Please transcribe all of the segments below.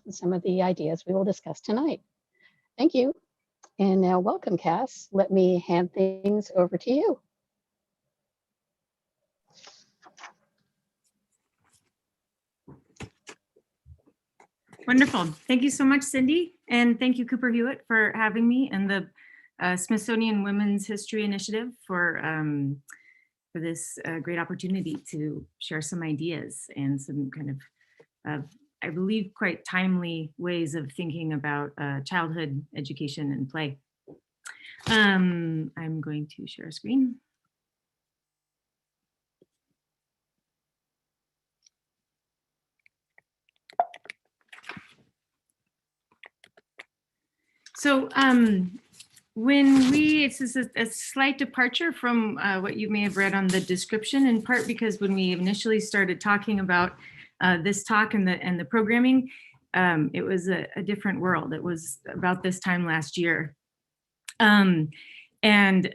some of the ideas we will discuss tonight. Thank you. And now welcome, Cass. Let me hand things over to you. Wonderful. Thank you so much, Cindy. And thank you, Cooper Hewitt, for having me, and the Smithsonian Women's History Initiative for this great opportunity to share some ideas and some kind of, I believe, quite timely ways of thinking about childhood education and play. I'm going to share a screen. So this is a slight departure from what you may have read on the description, in part because when we initially started talking about this talk and the programming, it was a different world. It was about this time last year. And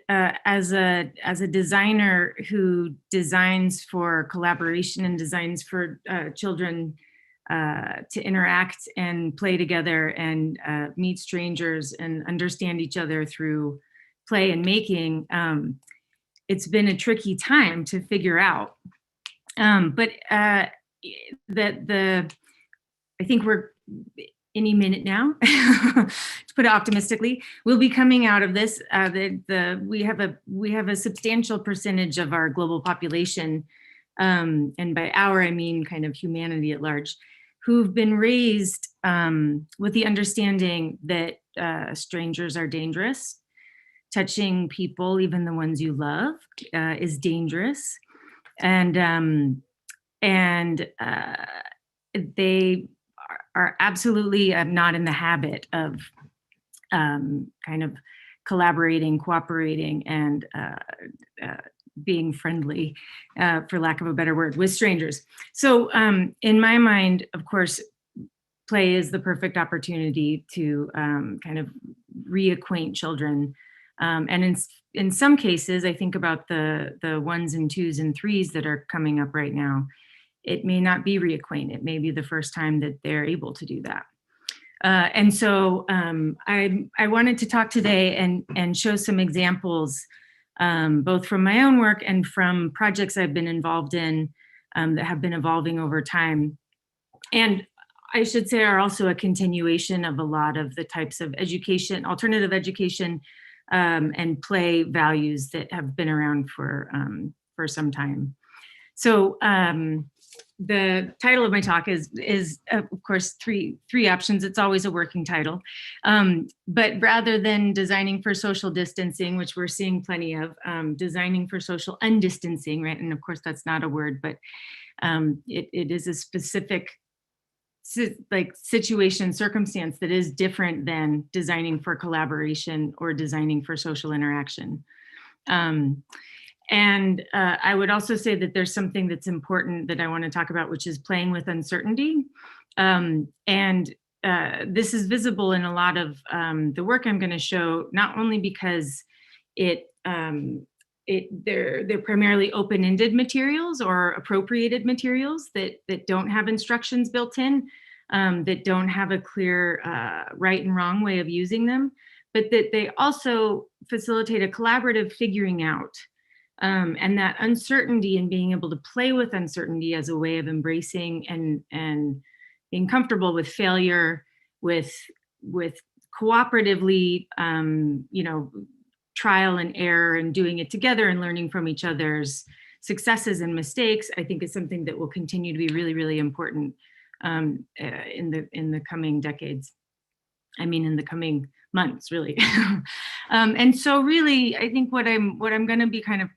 as a designer who designs for collaboration and designs for children to interact and play together and meet strangers and understand each other through play and making, it's been a tricky time to figure out. But I think we're any minute now, to put it optimistically, we'll be coming out of this. We have a substantial percentage of our global population, and by our I mean kind of humanity at large, who've been raised with the understanding that strangers are dangerous. Touching people, even the ones you love, is dangerous, and they are absolutely not in the habit of kind of collaborating, cooperating, and being friendly, for lack of a better word, with strangers. So in my mind, of course, play is the perfect opportunity to kind of reacquaint children. And in some cases, I think about the 1s and 2s and 3s that are coming up right now. It may not be reacquaint. It may be the first time that they're able to do that. And so I wanted to talk today and show some examples, both from my own work and from projects I've been involved in that have been evolving over time. And I should say are also a continuation of a lot of the types of education, alternative education, and play values that have been around for some time. So the title of my talk is of course three options. It's always a working title, but rather than designing for social distancing, which we're seeing plenty of, designing for social undistancing, right? And of course that's not a word, but it is a specific situation, circumstance that is different than designing for collaboration or designing for social interaction. And I would also say that there's something that's important that I want to talk about, which is playing with uncertainty. And this is visible in a lot of the work I'm going to show, not only because they're primarily open-ended materials or appropriated materials that don't have instructions built in, that don't have a clear right and wrong way of using them, but that they also facilitate a collaborative figuring out. And that uncertainty and being able to play with uncertainty as a way of embracing and being comfortable with failure, with cooperatively, trial and error and doing it together and learning from each other's successes and mistakes, I think is something that will continue to be really, really important in the coming decades. I mean, in the coming months, really. And so really, I think what I'm going to be kind of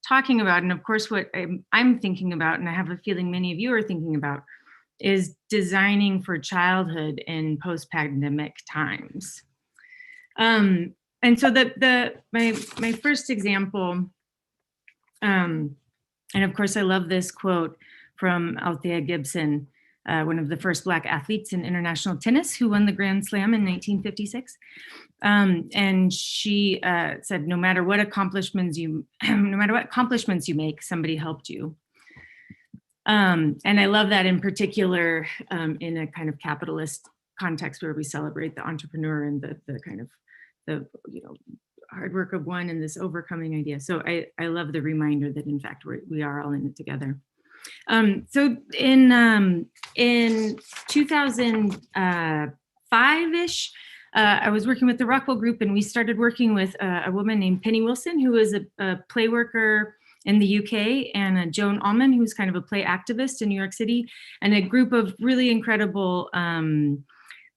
talking about, and of course what I'm thinking about, and I have a feeling many of you are thinking about, is designing for childhood in post-pandemic times. And so my first example, and of course I love this quote from Althea Gibson, one of the first Black athletes in international tennis who won the Grand Slam in 1956. And she said, no matter what accomplishments you make, somebody helped you. And I love that in particular in a kind of capitalist context where we celebrate the entrepreneur and the kind of the, you know, hard work of one and this overcoming idea. So I love the reminder that in fact we are all in it together. So in 2005-ish, I was working with the Rockwell Group, and we started working with a woman named Penny Wilson, who is a play worker in the UK, and Joan Allman, who's kind of a play activist in New York City, and a group of really incredible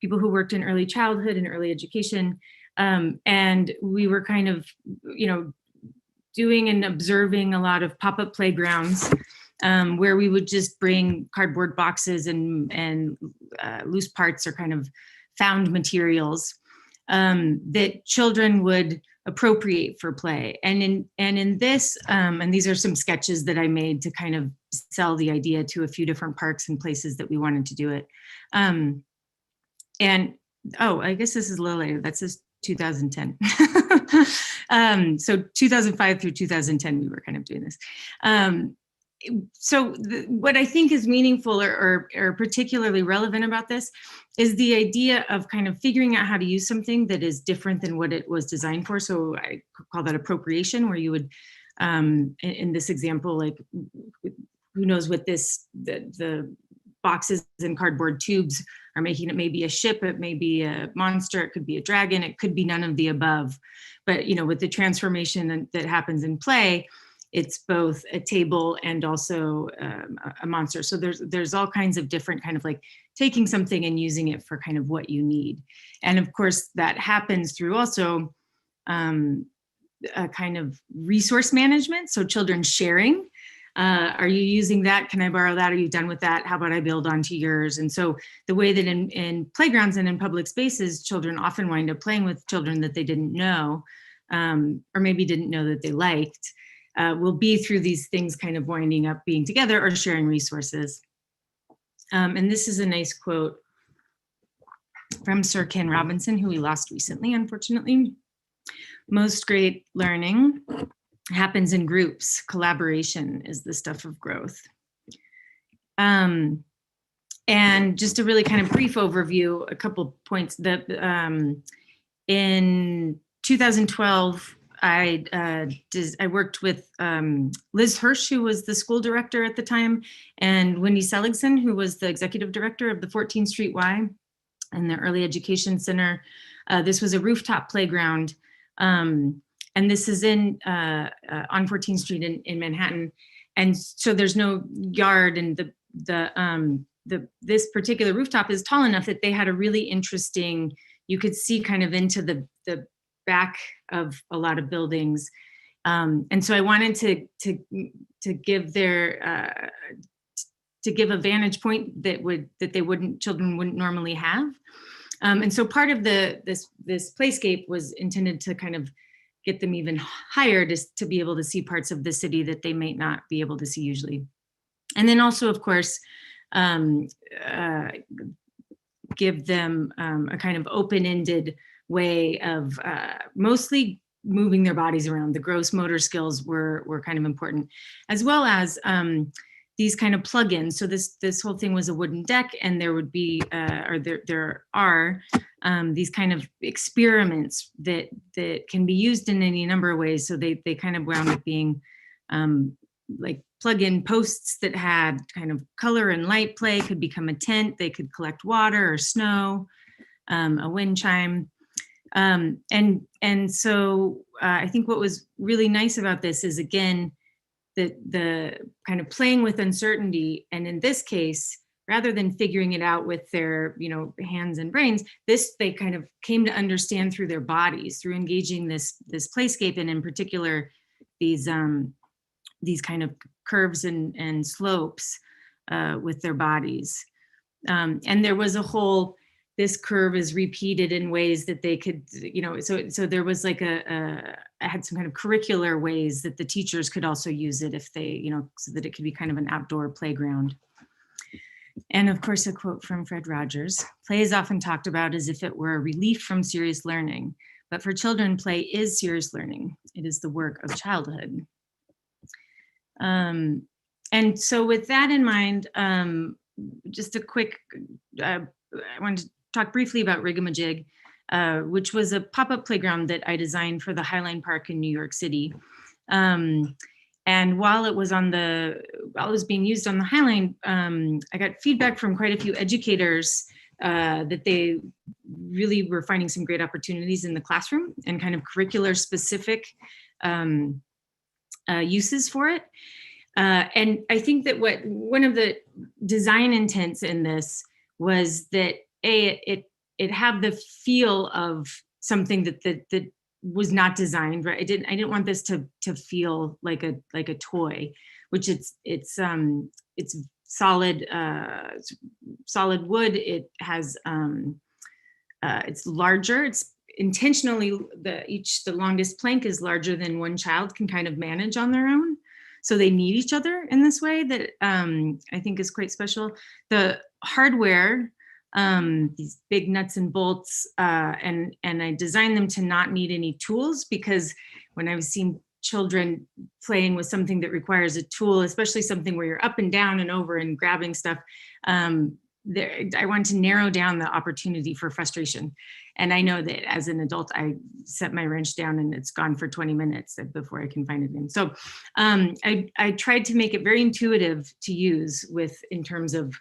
people who worked in early childhood and early education. And we were kind of, you know, doing and observing a lot of pop-up playgrounds where we would just bring cardboard boxes and loose parts or kind of found materials that children would appropriate for play. And in this, and these are some sketches that I made to kind of sell the idea to a few different parks and places that we wanted to do it. And oh, I guess this is a little later. That says 2010. So 2005 through 2010, we were kind of doing this. So what I think is meaningful or particularly relevant about this is the idea of kind of figuring out how to use something that is different than what it was designed for. So I call that appropriation, where you would, in this example, like, who knows what the boxes and cardboard tubes are making. It may be a ship, it may be a monster, it could be a dragon, it could be none of the above. But, you know, with the transformation that happens in play, it's both a table and also a monster. So there's all kinds of different kind of like taking something and using it for kind of what you need. And of course that happens through also a kind of resource management. So children sharing, are you using that? Can I borrow that? Are you done with that? How about I build onto yours? And so the way that in playgrounds and in public spaces, children often wind up playing with children that they didn't know, or maybe didn't know that they liked, will be through these things kind of winding up being together or sharing resources. And this is a nice quote from Sir Ken Robinson, who we lost recently, unfortunately. Most great learning happens in groups. Collaboration is the stuff of growth. And just a really kind of brief overview, a couple points that in 2012, I worked with Liz Hirsch, who was the school director at the time, and Wendy Seligson, who was the executive director of the 14th Street Y and the Early Education Center. This was a rooftop playground, and this is on 14th Street in Manhattan. And so there's no yard, and this particular rooftop is tall enough that they had a really interesting, you could see kind of into the back of a lot of buildings. And so I wanted to give a vantage point that children wouldn't normally have. And so part of this playscape was intended to kind of get them even higher to be able to see parts of the city that they might not be able to see usually. And then also, of course, give them a kind of open-ended way of mostly moving their bodies around. The gross motor skills were kind of important, as well as these kind of plugins. So this whole thing was a wooden deck, and there would be, there are these kind of experiments that can be used in any number of ways. So they kind of wound up being like plug-in posts that had kind of color and light play, could become a tent, they could collect water or snow, a wind chime. And so I think what was really nice about this is, again, the kind of playing with uncertainty. And in this case, rather than figuring it out with their, hands and brains, they kind of came to understand through their bodies, through engaging this playscape, and in particular, these kind of curves and slopes with their bodies. And there was a whole, this curve is repeated in ways that they could, so there was like I had some kind of curricular ways that the teachers could also use it if they, so that it could be kind of an outdoor playground. And of course, a quote from Fred Rogers: "Play is often talked about as if it were a relief from serious learning, but for children, play is serious learning. It is the work of childhood." And so with that in mind, just a quick, I wanted to talk briefly about Rigamajig, which was a pop-up playground that I designed for the Highline Park in New York City. And while it was being used on the Highline, I got feedback from quite a few educators that they really were finding some great opportunities in the classroom and kind of curricular specific uses for it. And I think that one of the design intents in this was that it had the feel of something that was not designed, right? I didn't want this to feel like a toy, which it's solid solid wood. It has it's larger. It's intentionally the longest plank is larger than one child can kind of manage on their own. So they need each other in this way that I think is quite special. The hardware, these big nuts and bolts, and I designed them to not need any tools, because when I was seeing children playing with something that requires a tool, especially something where you're up and down and over and grabbing stuff, I want to narrow down the opportunity for frustration. And I know that as an adult, I set my wrench down and it's gone for 20 minutes before I can find it again. So I tried to make it very intuitive to use in terms of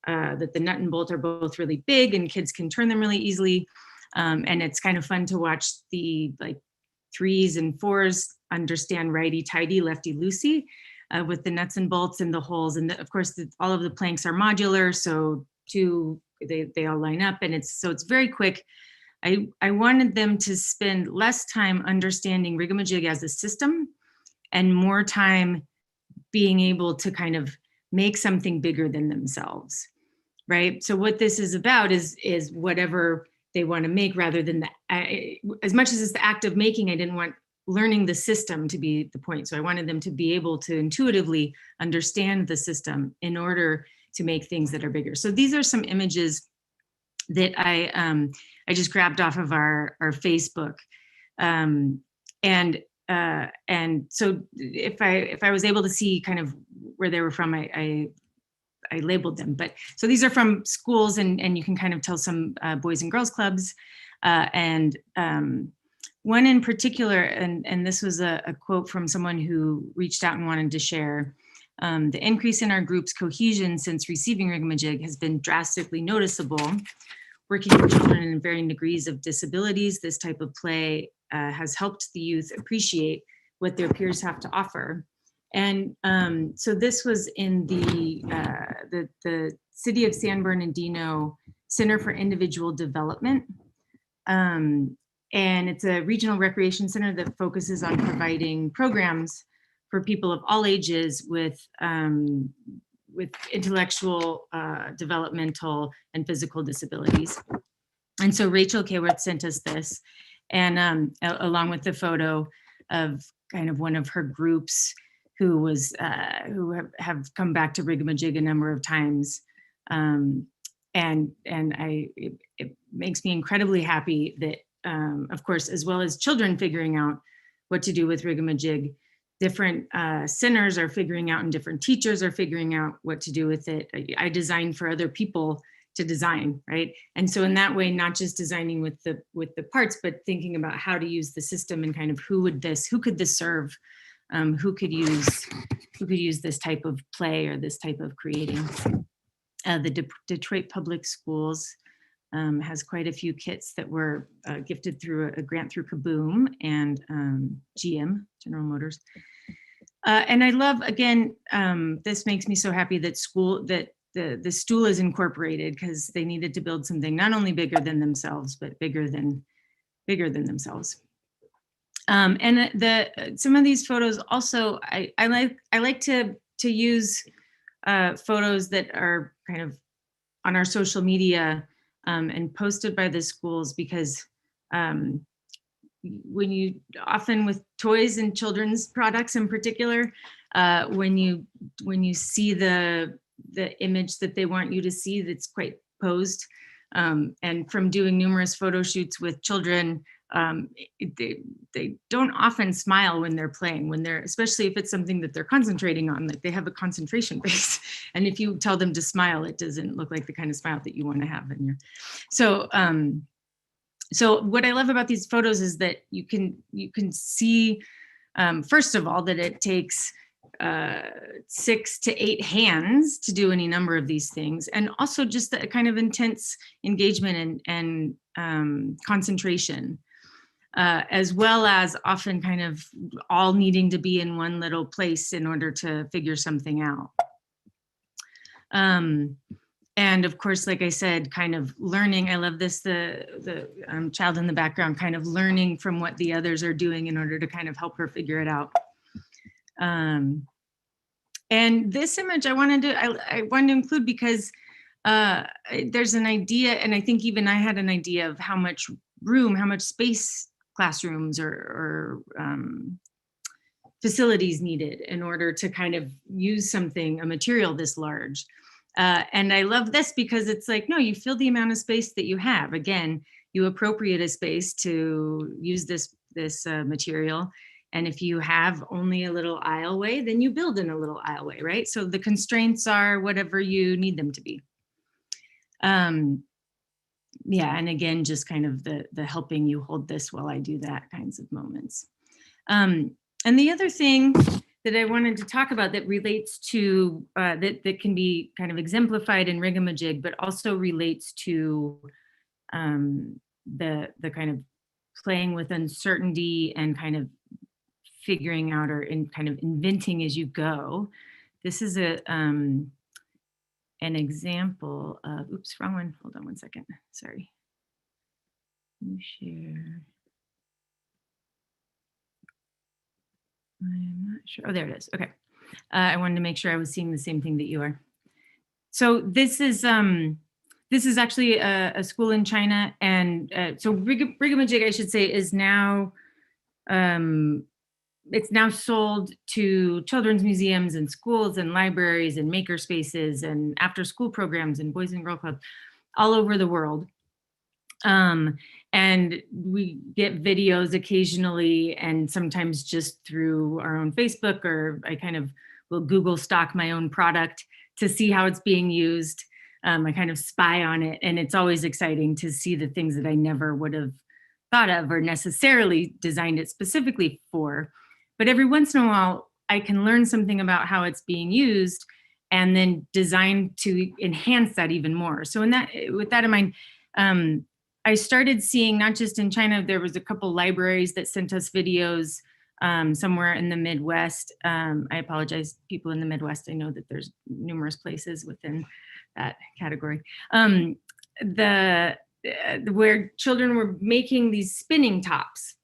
that the nut and bolt are both really big and kids can turn them really easily. And it's kind of fun to watch the 3s and 4s understand righty tighty, lefty loosey with the nuts and bolts and the holes. And of course, all of the planks are modular, so they all line up, and it's very quick. I wanted them to spend less time understanding Rigamajig as a system and more time being able to kind of make something bigger than themselves, right? So what this is about is whatever they want to make, rather than as much as it's the act of making. I didn't want learning the system to be the point. So I wanted them to be able to intuitively understand the system in order to make things that are bigger. So these are some images that I just grabbed off of our Facebook. And so if I was able to see kind of where they were from, I labeled them. But so these are from schools, and you can kind of tell some boys and girls clubs, and one in particular, and this was a quote from someone who reached out and wanted to share. The increase in our group's cohesion since receiving Rigamajig has been drastically noticeable. Working with children in varying degrees of disabilities, this type of play has helped the youth appreciate what their peers have to offer. And so this was in the City of San Bernardino Center for Individual Development. And it's a regional recreation center that focuses on providing programs for people of all ages with intellectual, developmental, and physical disabilities. And so Rachel Keyworth sent us this, and along with the photo of kind of one of her groups who have come back to Rigamajig a number of times. And it makes me incredibly happy that, of course, as well as children figuring out what to do with Rigamajig, different centers are figuring out, and different teachers are figuring out what to do with it. I designed for other people to design, right? And so in that way, not just designing with the parts, but thinking about how to use the system and kind of who could this serve, who could use this type of play or this type of creating. The Detroit Public Schools has quite a few kits that were gifted through a grant through Kaboom and GM, General Motors. And I love, again, this makes me so happy that the stool is incorporated, because they needed to build something not only bigger than themselves, but bigger than themselves. And some of these photos also, I like to use photos that are kind of on our social media and posted by the schools, because when you often with toys and children's products in particular, when you see the image that they want you to see, that's quite posed. And from doing numerous photo shoots with children, they don't often smile when they're playing, especially if it's something that they're concentrating on, like they have a concentration base. And if you tell them to smile, it doesn't look like the kind of smile that you want to have in your, so what I love about these photos is that you can see, first of all, that it takes 6 to 8 hands to do any number of these things, and also just the kind of intense engagement and concentration, as well as often kind of all needing to be in one little place in order to figure something out. And of course, like I said, kind of learning, I love this, the child in the background kind of learning from what the others are doing in order to kind of help her figure it out. And this image I wanted to include because there's an idea, and I think even I had an idea of how much room, how much space classrooms or facilities needed in order to kind of use a material this large. And I love this because it's like, no, you fill the amount of space that you have. Again, you appropriate a space to use this material. And if you have only a little aisleway, then you build in a little aisleway, right? So the constraints are whatever you need them to be. Yeah, and again, just kind of the helping you hold this while I do that kinds of moments. And the other thing that I wanted to talk about that relates to, that can be kind of exemplified in Rigamajig, but also relates to the kind of playing with uncertainty and kind of figuring out or kind of inventing as you go. This is an example of, oops, wrong one. Hold on one second. Sorry. Let me share. I'm not sure. Oh, there it is. Okay. I wanted to make sure I was seeing the same thing that you are. So this is actually a school in China, and so Rigamajig, I should say, is now it's now sold to children's museums and schools and libraries and maker spaces and after school programs and Boys and Girl Clubs all over the world. And we get videos occasionally and sometimes just through our own Facebook, or I kind of will Google stock my own product to see how it's being used. I kind of spy on it, and it's always exciting to see the things that I never would have thought of or necessarily designed it specifically for. But every once in a while, I can learn something about how it's being used and then design to enhance that even more. So with that in mind, I started seeing, not just in China, there was a couple libraries that sent us videos somewhere in the Midwest. I apologize, people in the Midwest. I know that there's numerous places within that category. Where children were making these spinning tops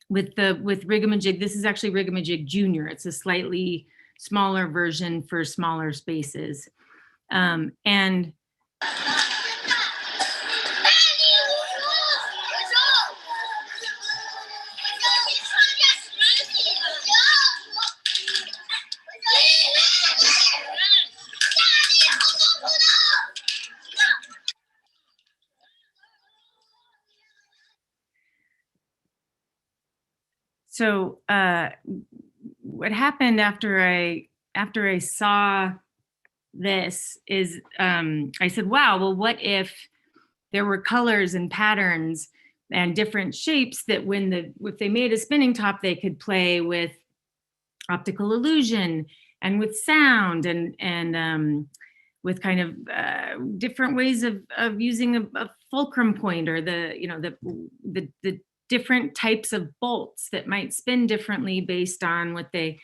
with Rigamajig. This is actually Rigamajig Junior. It's a slightly smaller version for smaller spaces. And so what happened after I saw this is I said, wow, well, what if there were colors and patterns and different shapes that if they made a spinning top, they could play with optical illusion and with sound and with kind of different ways of using a fulcrum point, or the different types of bolts that might spin differently based on what they.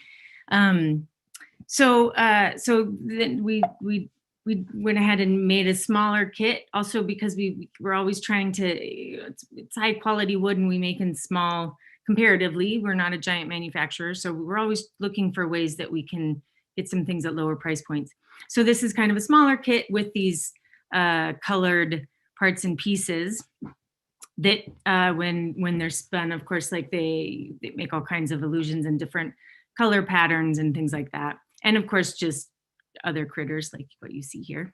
So then we went ahead and made a smaller kit, also because we're always trying to. It's high quality wood, and we make in small. Comparatively, we're not a giant manufacturer, so we're always looking for ways that we can get some things at lower price points. So this is kind of a smaller kit with these colored parts and pieces that when they're spun, of course, like they make all kinds of illusions and different color patterns and things like that. And of course, just other critters like what you see here.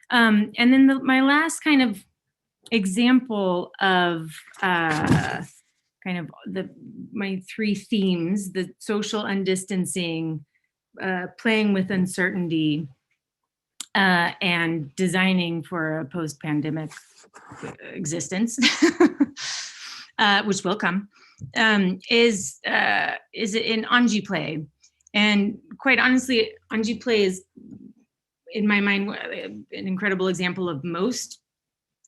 And then my last kind of example of kind of my three themes: the social undistancing, playing with uncertainty, and designing for a post-pandemic existence, which will come, is in Anji play. And quite honestly, Anji play is, in my mind, an incredible example of most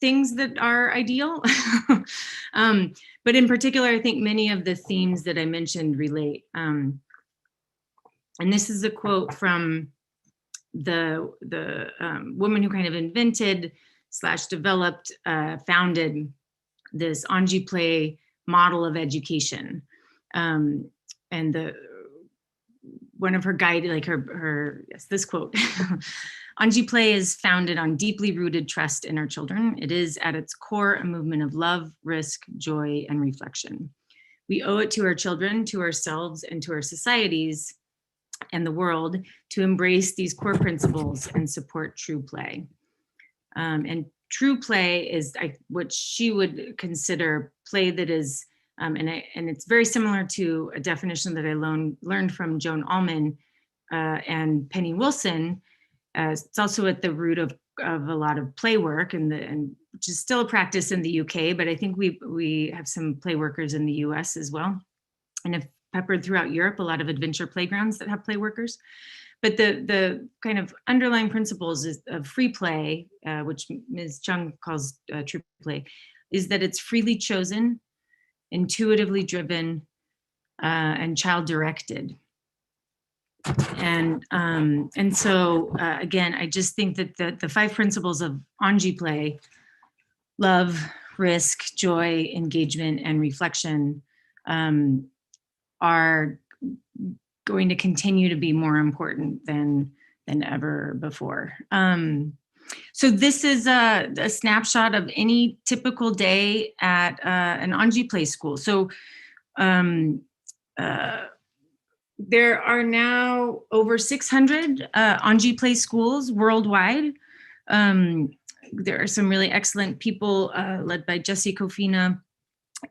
things that are ideal. But in particular, I think many of the themes that I mentioned relate. And this is a quote from the woman who kind of invented / developed, founded this Anji play model of education. And one of her guide, like yes, this quote, Anji play is founded on deeply rooted trust in our children. It is at its core a movement of love, risk, joy, and reflection. We owe it to our children, to ourselves, and to our societies and the world to embrace these core principles and support true play. And true play is what she would consider play that is, and it's very similar to a definition that I learned from Joan Allman and Penny Wilson. It's also at the root of a lot of play work, and which is still a practice in the UK, but I think we have some play workers in the US as well, and have peppered throughout Europe a lot of adventure playgrounds that have play workers. But the kind of underlying principles of free play, which Ms. Chung calls true play, is that it's freely chosen, intuitively driven, and child-directed. And so again, I just think that the 5 principles of Anji play, love, risk, joy, engagement, and reflection, are going to continue to be more important than ever before. So this is a snapshot of any typical day at an Anji play school. So there are now over 600 Anji play schools worldwide. There are some really excellent people led by Jessie Kofina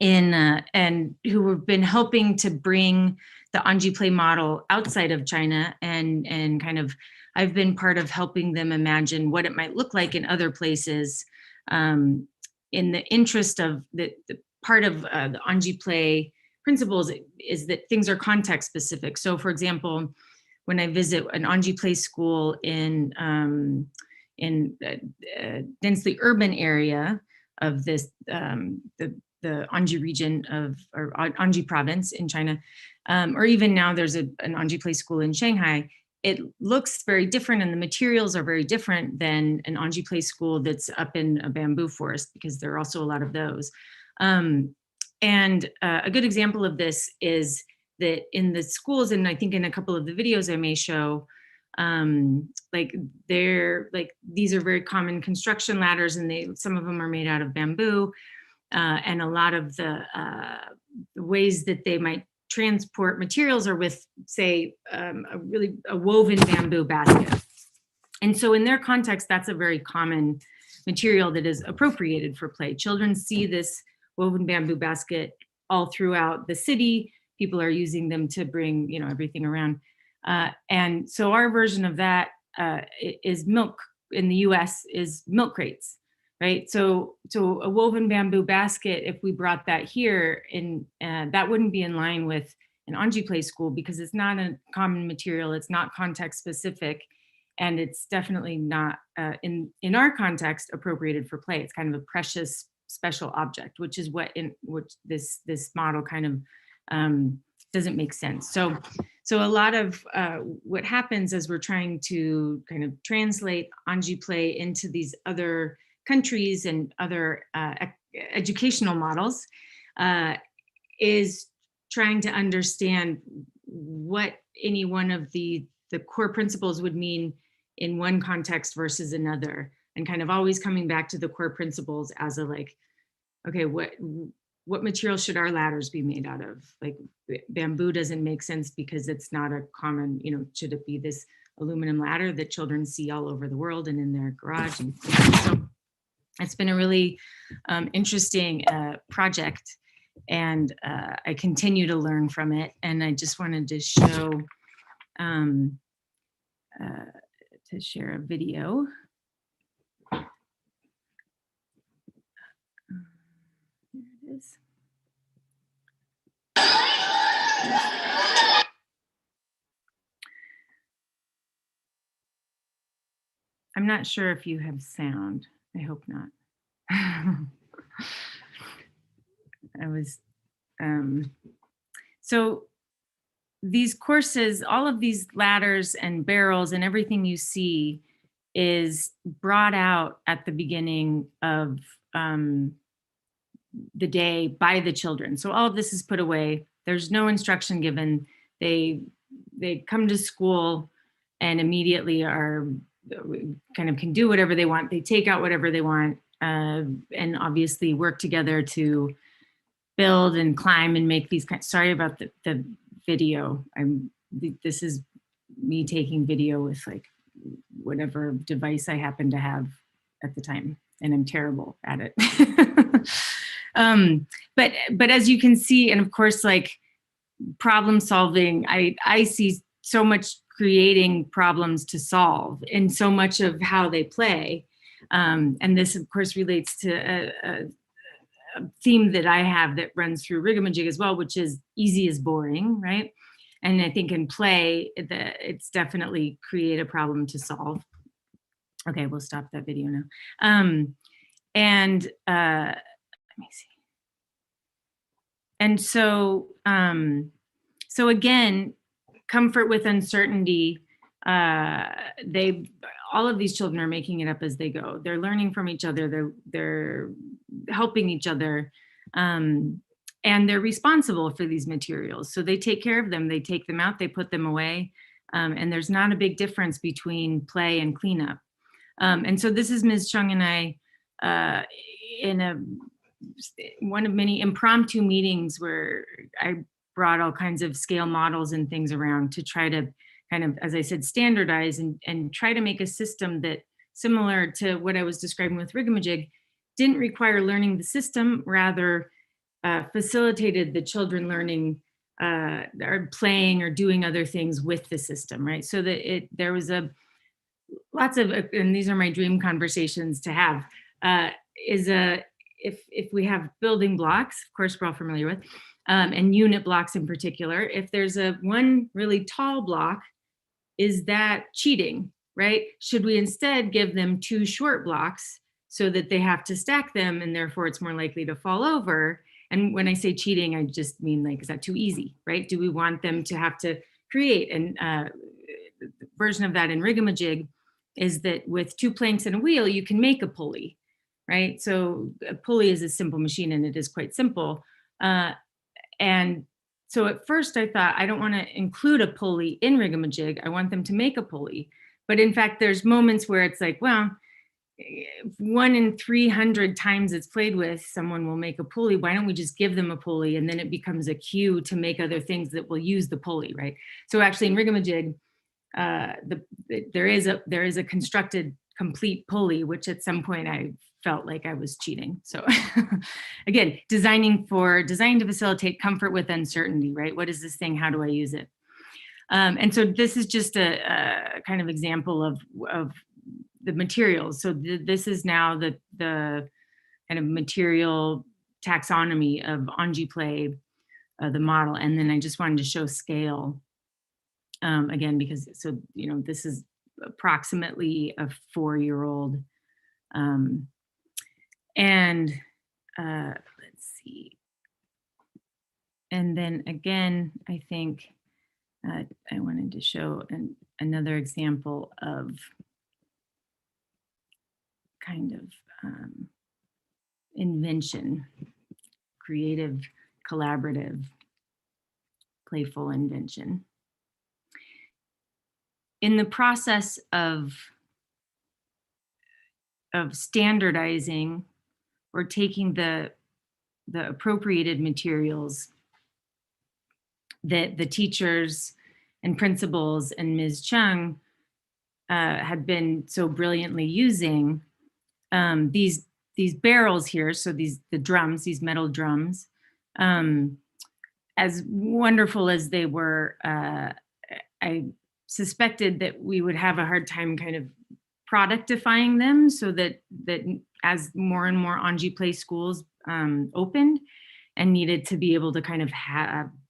and who have been helping to bring the Anji play model outside of China, and kind of I've been part of helping them imagine what it might look like in other places, in the interest of the part of the Anji play principles is that things are context specific. So for example, when I visit an Anji play school in a densely urban area of this, the Anji region or Anji province in China, or even now there's an Anji play school in Shanghai, it looks very different and the materials are very different than an Anji play school that's up in a bamboo forest, because there are also a lot of those. And a good example of this is that in the schools, and I think in a couple of the videos I may show, these are very common construction ladders, and some of them are made out of bamboo, and a lot of the ways that they might transport materials are with, say, a woven bamboo basket. And so in their context, that's a very common material that is appropriated for play. Children see this woven bamboo basket all throughout the city. People are using them to bring, everything around. And so our version of that is milk in the US is milk crates, right? So a woven bamboo basket, if we brought that here, that wouldn't be in line with an Anji play school, because it's not a common material, it's not context specific, and it's definitely not, in our context, appropriated for play. It's kind of a precious special object, which is which this model kind of doesn't make sense. So a lot of what happens as we're trying to kind of translate Anji play into these other countries and other educational models is trying to understand what any one of the core principles would mean in one context versus another, and kind of always coming back to the core principles as okay, what material should our ladders be made out of? Like bamboo doesn't make sense because it's not a common, should it be this aluminum ladder that children see all over the world and in their garage? And It's been a really interesting project, and I continue to learn from it. And I just wanted to show, to share a video. Here it is. I'm not sure if you have sound. I hope not. I was, so these courses, all of these ladders and barrels and everything you see is brought out at the beginning of the day by the children. So all of this is put away. There's no instruction given. They come to school and immediately are kind of can do whatever they want. They take out whatever they want, and obviously work together to build and climb and make these kinds. Sorry about the video. This is me taking video with like whatever device I happen to have at the time, and I'm terrible at it. But as you can see, and of course, like problem solving, I see so much creating problems to solve in so much of how they play. And this, of course, relates to a theme that I have that runs through Rigamajig as well, which is easy is boring, right? And I think in play, it's definitely create a problem to solve. Okay, we'll stop that video now. Let me see. And so, so again, comfort with uncertainty. All of these children are making it up as they go. They're learning from each other. They're helping each other, and they're responsible for these materials. So they take care of them. They take them out. They put them away, and there's not a big difference between play and cleanup. And so this is Ms. Chung and I in one of many impromptu meetings where I brought all kinds of scale models and things around to try to kind of, as I said, standardize and try to make a system that, similar to what I was describing with Rigamajig, didn't require learning the system, rather facilitated the children learning or playing or doing other things with the system, right? So that there was lots of, and these are my dream conversations to have, if we have building blocks, of course we're all familiar with, and unit blocks in particular, if there's one really tall block, is that cheating, right? Should we instead give them 2 short blocks so that they have to stack them and therefore it's more likely to fall over? And when I say cheating, I just mean like, is that too easy, right? Do we want them to have to create? And the version of that in Rigamajig is that with 2 planks and a wheel, you can make a pulley, right? So a pulley is a simple machine and it is quite simple. And so at first I thought, I don't want to include a pulley in Rigamajig. I want them to make a pulley. But in fact, there's moments where it's like, well, 1 in 300 times it's played with, someone will make a pulley. Why don't we just give them a pulley? And then it becomes a cue to make other things that will use the pulley, right? So actually in Rigamajig, there is a constructed complete pulley, which at some point I felt like I was cheating. So again, designed to facilitate comfort with uncertainty, right? What is this thing? How do I use it? And so this is just a kind of example of the materials. So this is now the kind of material taxonomy of Anji play, the model. And then I just wanted to show scale again, because this is approximately a 4-year-old. And let's see. And then again, I think I wanted to show another example of kind of invention, creative, collaborative, playful invention. In the process of standardizing or taking the appropriated materials that the teachers and principals and Ms. Chung had been so brilliantly using, these these barrels here, so the drums, these metal drums, as wonderful as they were, I suspected that we would have a hard time kind of productifying them, so that as more and more Anji Play schools opened and needed to be able to kind of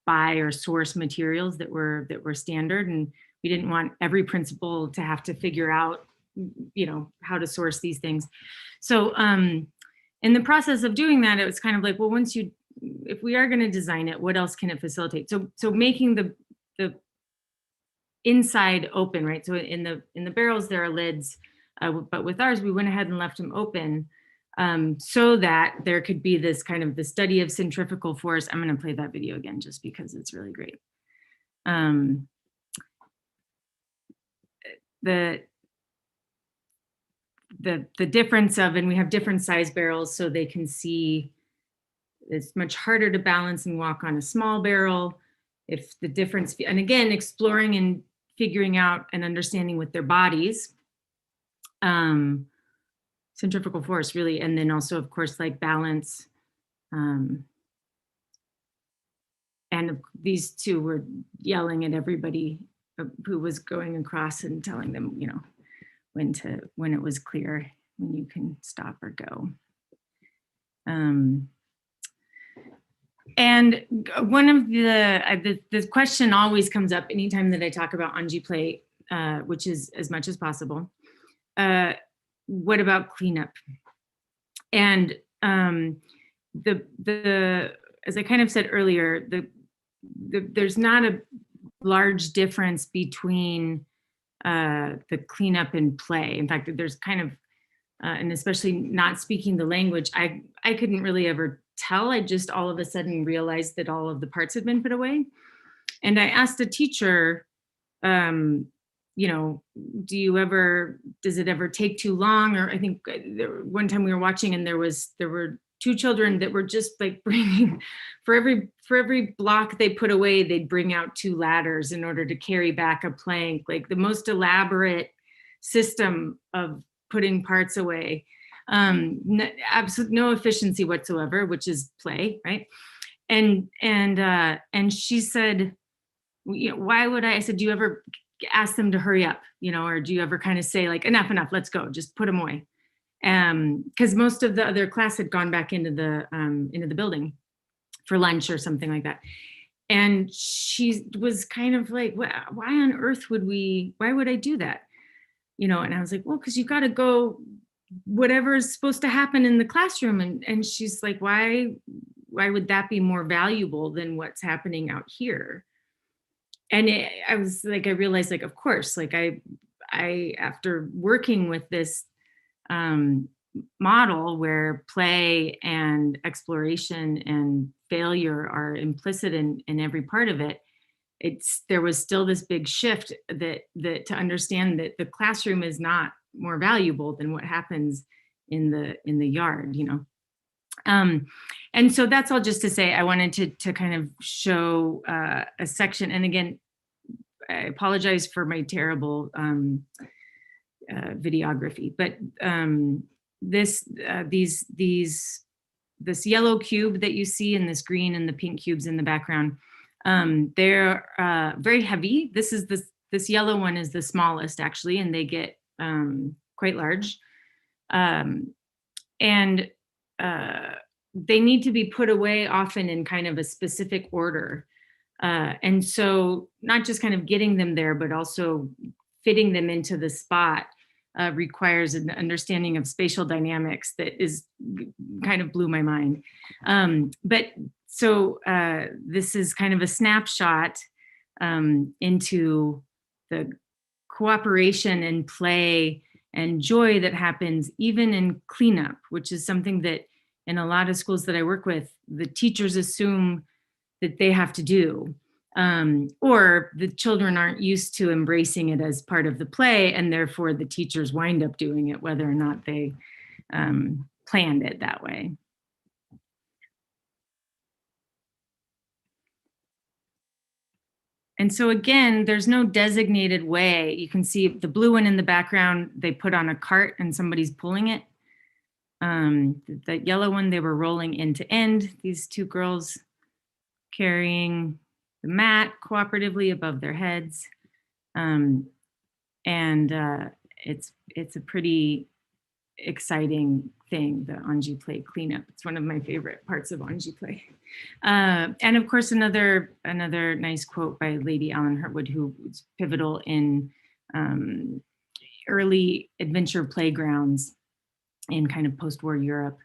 buy or source materials that were standard, and we didn't want every principal to have to figure out, how to source these things. So in the process of doing that, it was kind of like, well, if we are going to design it, what else can it facilitate? So making the inside open, right? So in the barrels there are lids, but with ours we went ahead and left them open, so that there could be this kind of the study of centrifugal force. I'm going to play that video again just because it's really great. The difference of, and we have different size barrels so they can see. It's much harder to balance and walk on a small barrel. If the difference, and again, exploring and figuring out and understanding with their bodies, centrifugal force really, and then also of course like balance. And these two were yelling at everybody who was going across and telling them, when it was clear, when you can stop or go. And one of the question always comes up anytime that I talk about Anji Play, which is as much as possible. What about cleanup? And as I kind of said earlier, there's not a large difference between the cleanup and play. In fact, there's kind of, and especially not speaking the language, I couldn't really ever tell. I just all of a sudden realized that all of the parts had been put away. And I asked a teacher, does it ever take too long? Or I think one time we were watching and there were two children that were just like bringing, for every block they put away, they'd bring out two ladders in order to carry back a plank, like the most elaborate system of putting parts away. No efficiency whatsoever, which is play, right? And she said, why would I said, do you ever ask them to hurry up, or do you ever kind of say like, enough, let's go, just put them away? Because most of the other class had gone back into the building for lunch or something like that. And she was kind of like, why on earth why would I do that? And I was like, well, because you've got to go whatever is supposed to happen in the classroom. And she's like, why would that be more valuable than what's happening out here? And I realized like, of course, like I after working with this model where play and exploration and failure are implicit in every part of it, there was still this big shift that to understand that the classroom is not more valuable than what happens in the yard, and so that's all just to say I wanted to kind of show a section. And again, I apologize for my terrible videography, but this yellow cube that you see and this green and the pink cubes in the background, they're very heavy. This yellow one is the smallest actually, and they get quite large. And they need to be put away often in kind of a specific order. And so not just kind of getting them there, but also fitting them into the spot requires an understanding of spatial dynamics that is kind of blew my mind. But so this is kind of a snapshot into the cooperation and play and joy that happens even in cleanup, which is something that in a lot of schools that I work with, the teachers assume that they have to do, or the children aren't used to embracing it as part of the play, and therefore the teachers wind up doing it whether or not they planned it that way. And so again, there's no designated way. You can see the blue one in the background, they put on a cart and somebody's pulling it. The yellow one, they were rolling end to end. These two girls carrying the mat cooperatively above their heads. It's a pretty exciting thing, the Anji play cleanup. It's one of my favorite parts of Anji play. And of course, another nice quote by Lady Ellen Hurtwood, who was pivotal in early adventure playgrounds in kind of post-war Europe.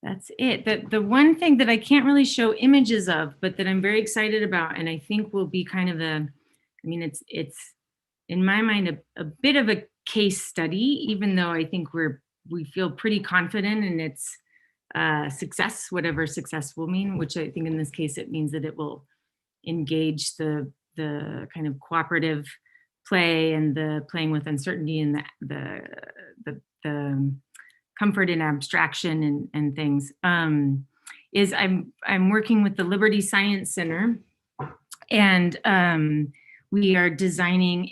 That's it. The one thing that I can't really show images of, but that I'm very excited about, and I think will be kind of it's in my mind a bit of a case study, even though I think we feel pretty confident in its success, whatever success will mean, which I think in this case it means that it will engage the kind of cooperative play and the playing with uncertainty and the comfort in abstraction and things. Is I'm working with the Liberty Science Center, and we are designing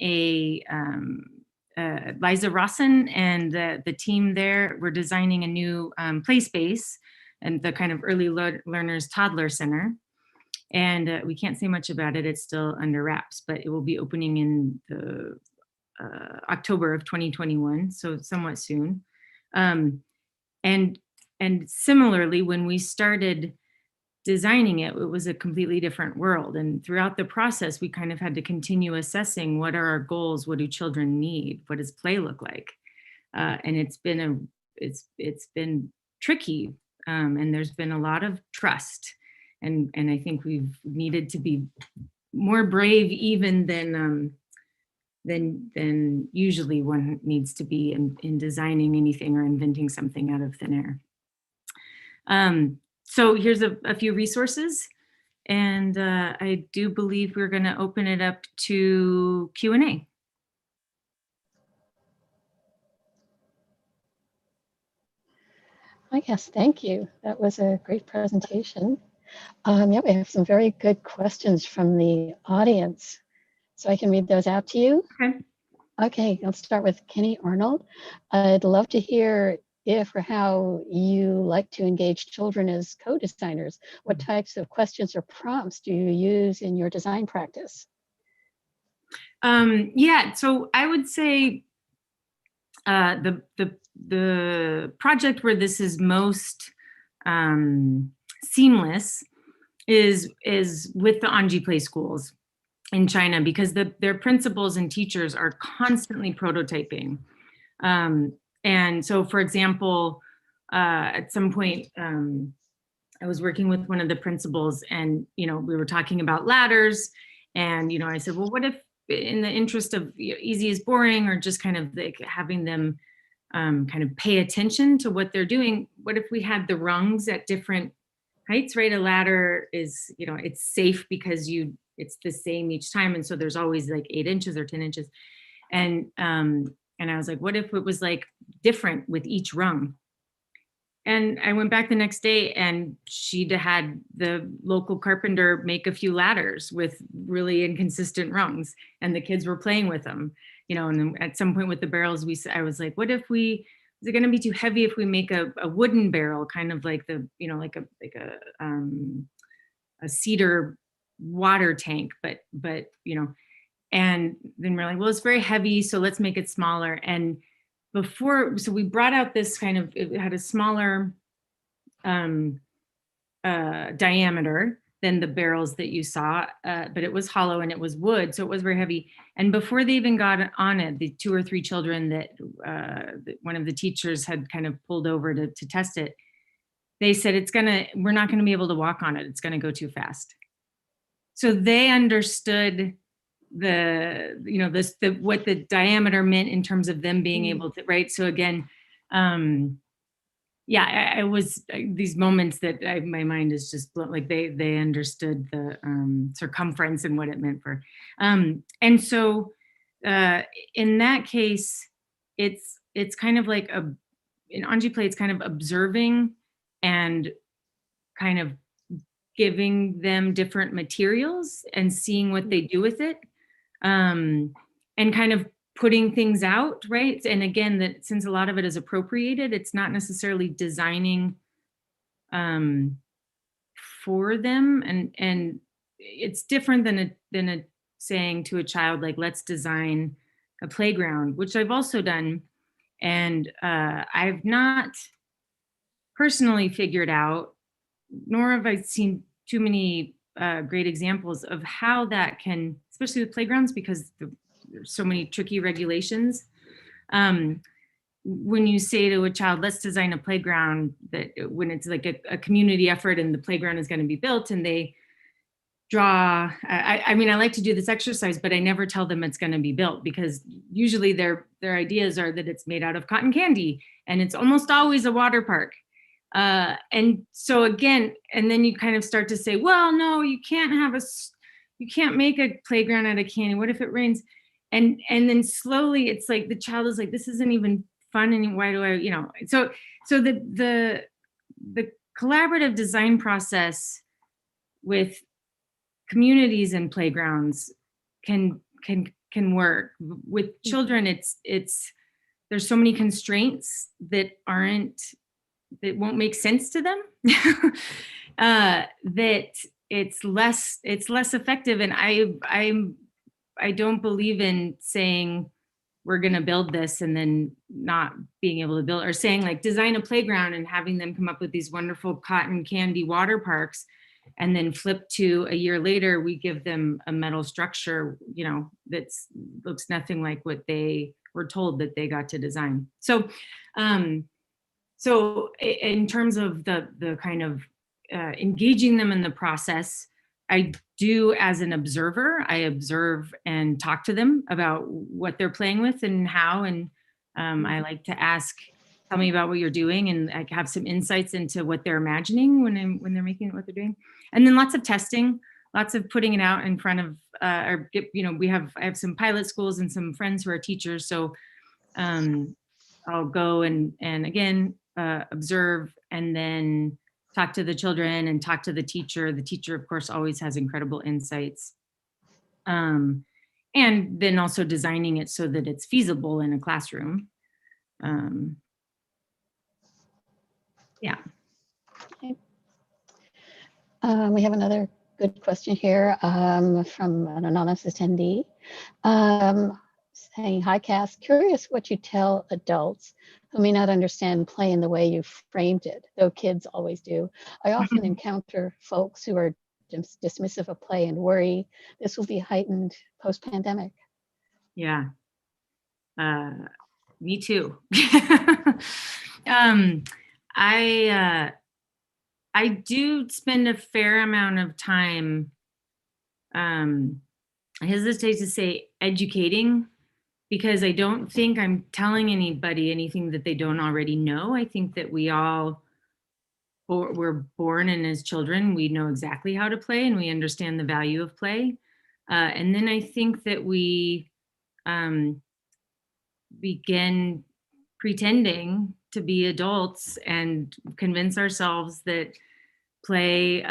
Liza Rawson and the team there. We're designing a new play space and the kind of early learners toddler center. And we can't say much about it. It's still under wraps, but it will be opening in the October of 2021, so somewhat soon. And similarly, when we started designing it, it was a completely different world. And throughout the process, we kind of had to continue assessing what are our goals, what do children need, what does play look like, and it's been tricky, and there's been a lot of trust, and I think we've needed to be more brave even than usually one needs to be in designing anything or inventing something out of thin air. So here's a few resources, and I do believe we're going to open it up to Q&A. I guess, thank you. That was a great presentation. Yeah, we have some very good questions from the audience. So I can read those out to you. Okay. Okay, I'll start with Kenny Arnold. I'd love to hear if or how you like to engage children as co-designers. What types of questions or prompts do you use in your design practice? Yeah, so I would say the project where this is most seamless is with the Anji Play schools in China, because their principals and teachers are constantly prototyping. And so, for example, at some point, I was working with one of the principals, and we were talking about ladders, and I said, well, what if, in the interest of easy is boring, or just kind of like having them kind of pay attention to what they're doing, what if we had the rungs at different heights, right? A ladder is, it's safe because it's the same each time. And so there's always like 8 inches or 10 inches. And I was like, what if it was like different with each rung? And I went back the next day, and she'd had the local carpenter make a few ladders with really inconsistent rungs, and the kids were playing with them, and then at some point with the barrels, I was like, what if is it going to be too heavy if we make a wooden barrel, kind of like like a cedar water tank, but and then we're like, well, it's very heavy, so let's make it smaller. And so we brought out this kind of, it had a smaller diameter than the barrels that you saw, but it was hollow and it was wood, so it was very heavy. And before they even got on it, the 2 or 3 children that one of the teachers had kind of pulled over to test it, they said, we're not gonna be able to walk on it, it's gonna go too fast. So they understood what the diameter meant in terms of them being able to, right? So again, yeah, I was these moments that my mind is just blown, like they understood the circumference and what it meant for, and so in that case, it's kind of like in Anji Play, it's kind of observing and kind of giving them different materials and seeing what they do with it. And kind of putting things out, right? And again, that since a lot of it is appropriated, it's not necessarily designing for them, and it's different than a saying to a child like, let's design a playground, which I've also done, and I've not personally figured out, nor have I seen too many great examples of how that can, especially with playgrounds, because there's so many tricky regulations. When you say to a child, let's design a playground, that when it's like a community effort and the playground is going to be built, and they draw, I mean, I like to do this exercise, but I never tell them it's going to be built, because usually their ideas are that it's made out of cotton candy, and it's almost always a water park. And so again, and then you kind of start to say, well, no, you can't make a playground out of candy. What if it rains? And then slowly it's like the child is like, this isn't even fun, and why do I, so the collaborative design process with communities and playgrounds can work. With children, it's there's so many constraints that won't make sense to them, that it's less effective. And I don't believe in saying we're going to build this and then not being able to build, or saying like design a playground and having them come up with these wonderful cotton candy water parks, and then flip to a year later, we give them a metal structure, that looks nothing like what they were told that they got to design. So in terms of the kind of engaging them in the process, I do, as an observer, I observe and talk to them about what they're playing with and how, and I like to ask, tell me about what you're doing, and I have some insights into what they're imagining when they're making what they're doing. And then lots of testing, lots of putting it out in front of, I have some pilot schools and some friends who are teachers. So I'll go and again, observe, and then talk to the children and talk to the teacher. The teacher, of course, always has incredible insights. And then also designing it so that it's feasible in a classroom. Yeah. Okay. We have another good question here from an anonymous attendee, saying, hi, Cas, curious what you tell adults who may not understand play in the way you framed it, though kids always do. I often encounter folks who are dismissive of play and worry this will be heightened post-pandemic. Yeah, me too. I do spend a fair amount of time, I hesitate to say educating, because I don't think I'm telling anybody anything that they don't already know. I think that we're born, and as children, we know exactly how to play, and we understand the value of play. And then I think that we begin pretending to be adults and convince ourselves that play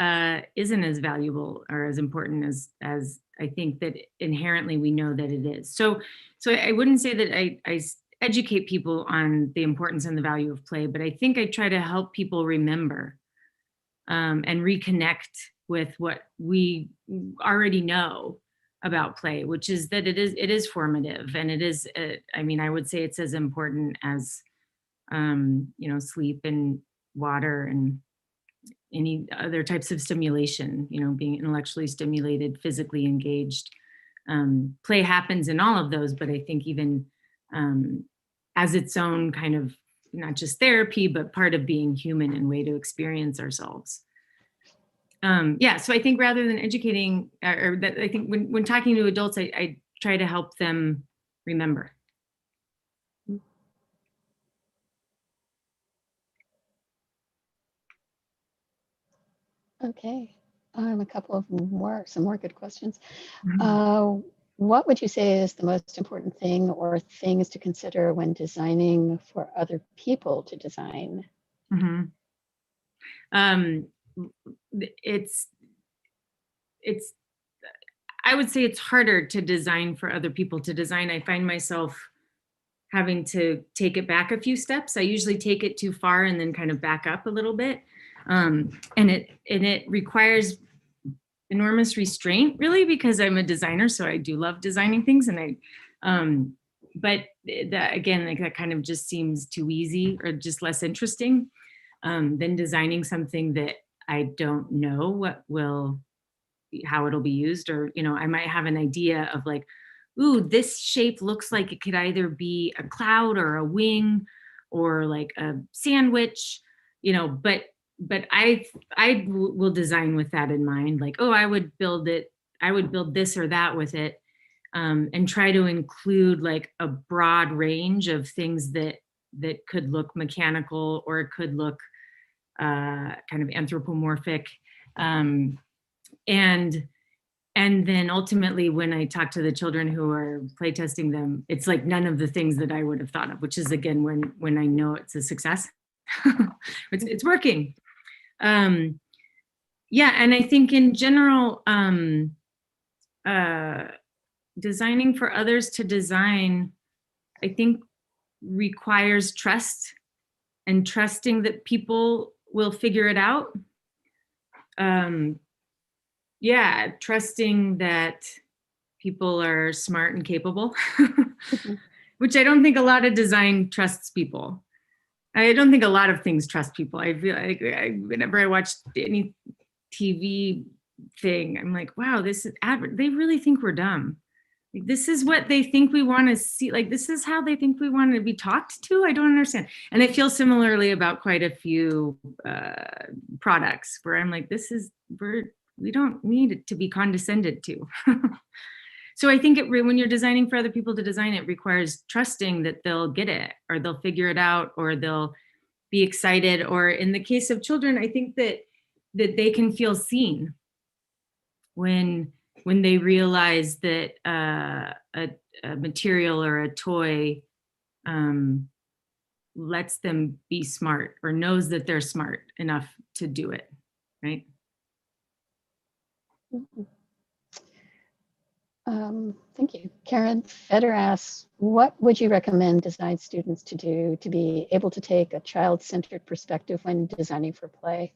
isn't as valuable or as important as I think that inherently we know that it is. So I wouldn't say that I educate people on the importance and the value of play, but I think I try to help people remember and reconnect with what we already know about play, which is that it is formative, and it is, I mean, I would say it's as important as sleep and water and any other types of stimulation, being intellectually stimulated, physically engaged. Play happens in all of those, but I think even as its own kind of, not just therapy, but part of being human and way to experience ourselves. So I think rather than educating, or that, I think when talking to adults, I try to help them remember. Okay, a couple of some more good questions. Mm-hmm. What would you say is the most important thing or things to consider when designing for other people to design? Mm-hmm. It's I would say it's harder to design for other people to design. I find myself having to take it back a few steps. I usually take it too far and then kind of back up a little bit. And it requires enormous restraint, really, because I'm a designer, so I do love designing things. And but that, again, like that kind of just seems too easy or just less interesting than designing something that I don't know how it'll be used. Or, I might have an idea of like, ooh, this shape looks like it could either be a cloud or a wing or like a sandwich, but I will design with that in mind. Like, oh, I would build this or that with it, and try to include like a broad range of things that could look mechanical, or it could look kind of anthropomorphic. And then ultimately, when I talk to the children who are playtesting them, it's like none of the things that I would have thought of, which is, again, when I know it's a success. It's working. Yeah, and I think in general, designing for others to design, I think, requires trust, and trusting that people will figure it out. Yeah, trusting that people are smart and capable, which I don't think a lot of design trusts people. I don't think a lot of things trust people. I feel like whenever I watch any TV thing, I'm like, wow, they really think we're dumb. Like, this is what they think we want to see. Like, this is how they think we want to be talked to. I don't understand. And I feel similarly about quite a few products where I'm like, we don't need it to be condescended to. So I think when you're designing for other people to design, it requires trusting that they'll get it, or they'll figure it out, or they'll be excited. Or in the case of children, I think that they can feel seen when they realize that a material or a toy lets them be smart, or knows that they're smart enough to do it, right? Thank you. Karen Feder asks, what would you recommend design students to do to be able to take a child-centered perspective when designing for play?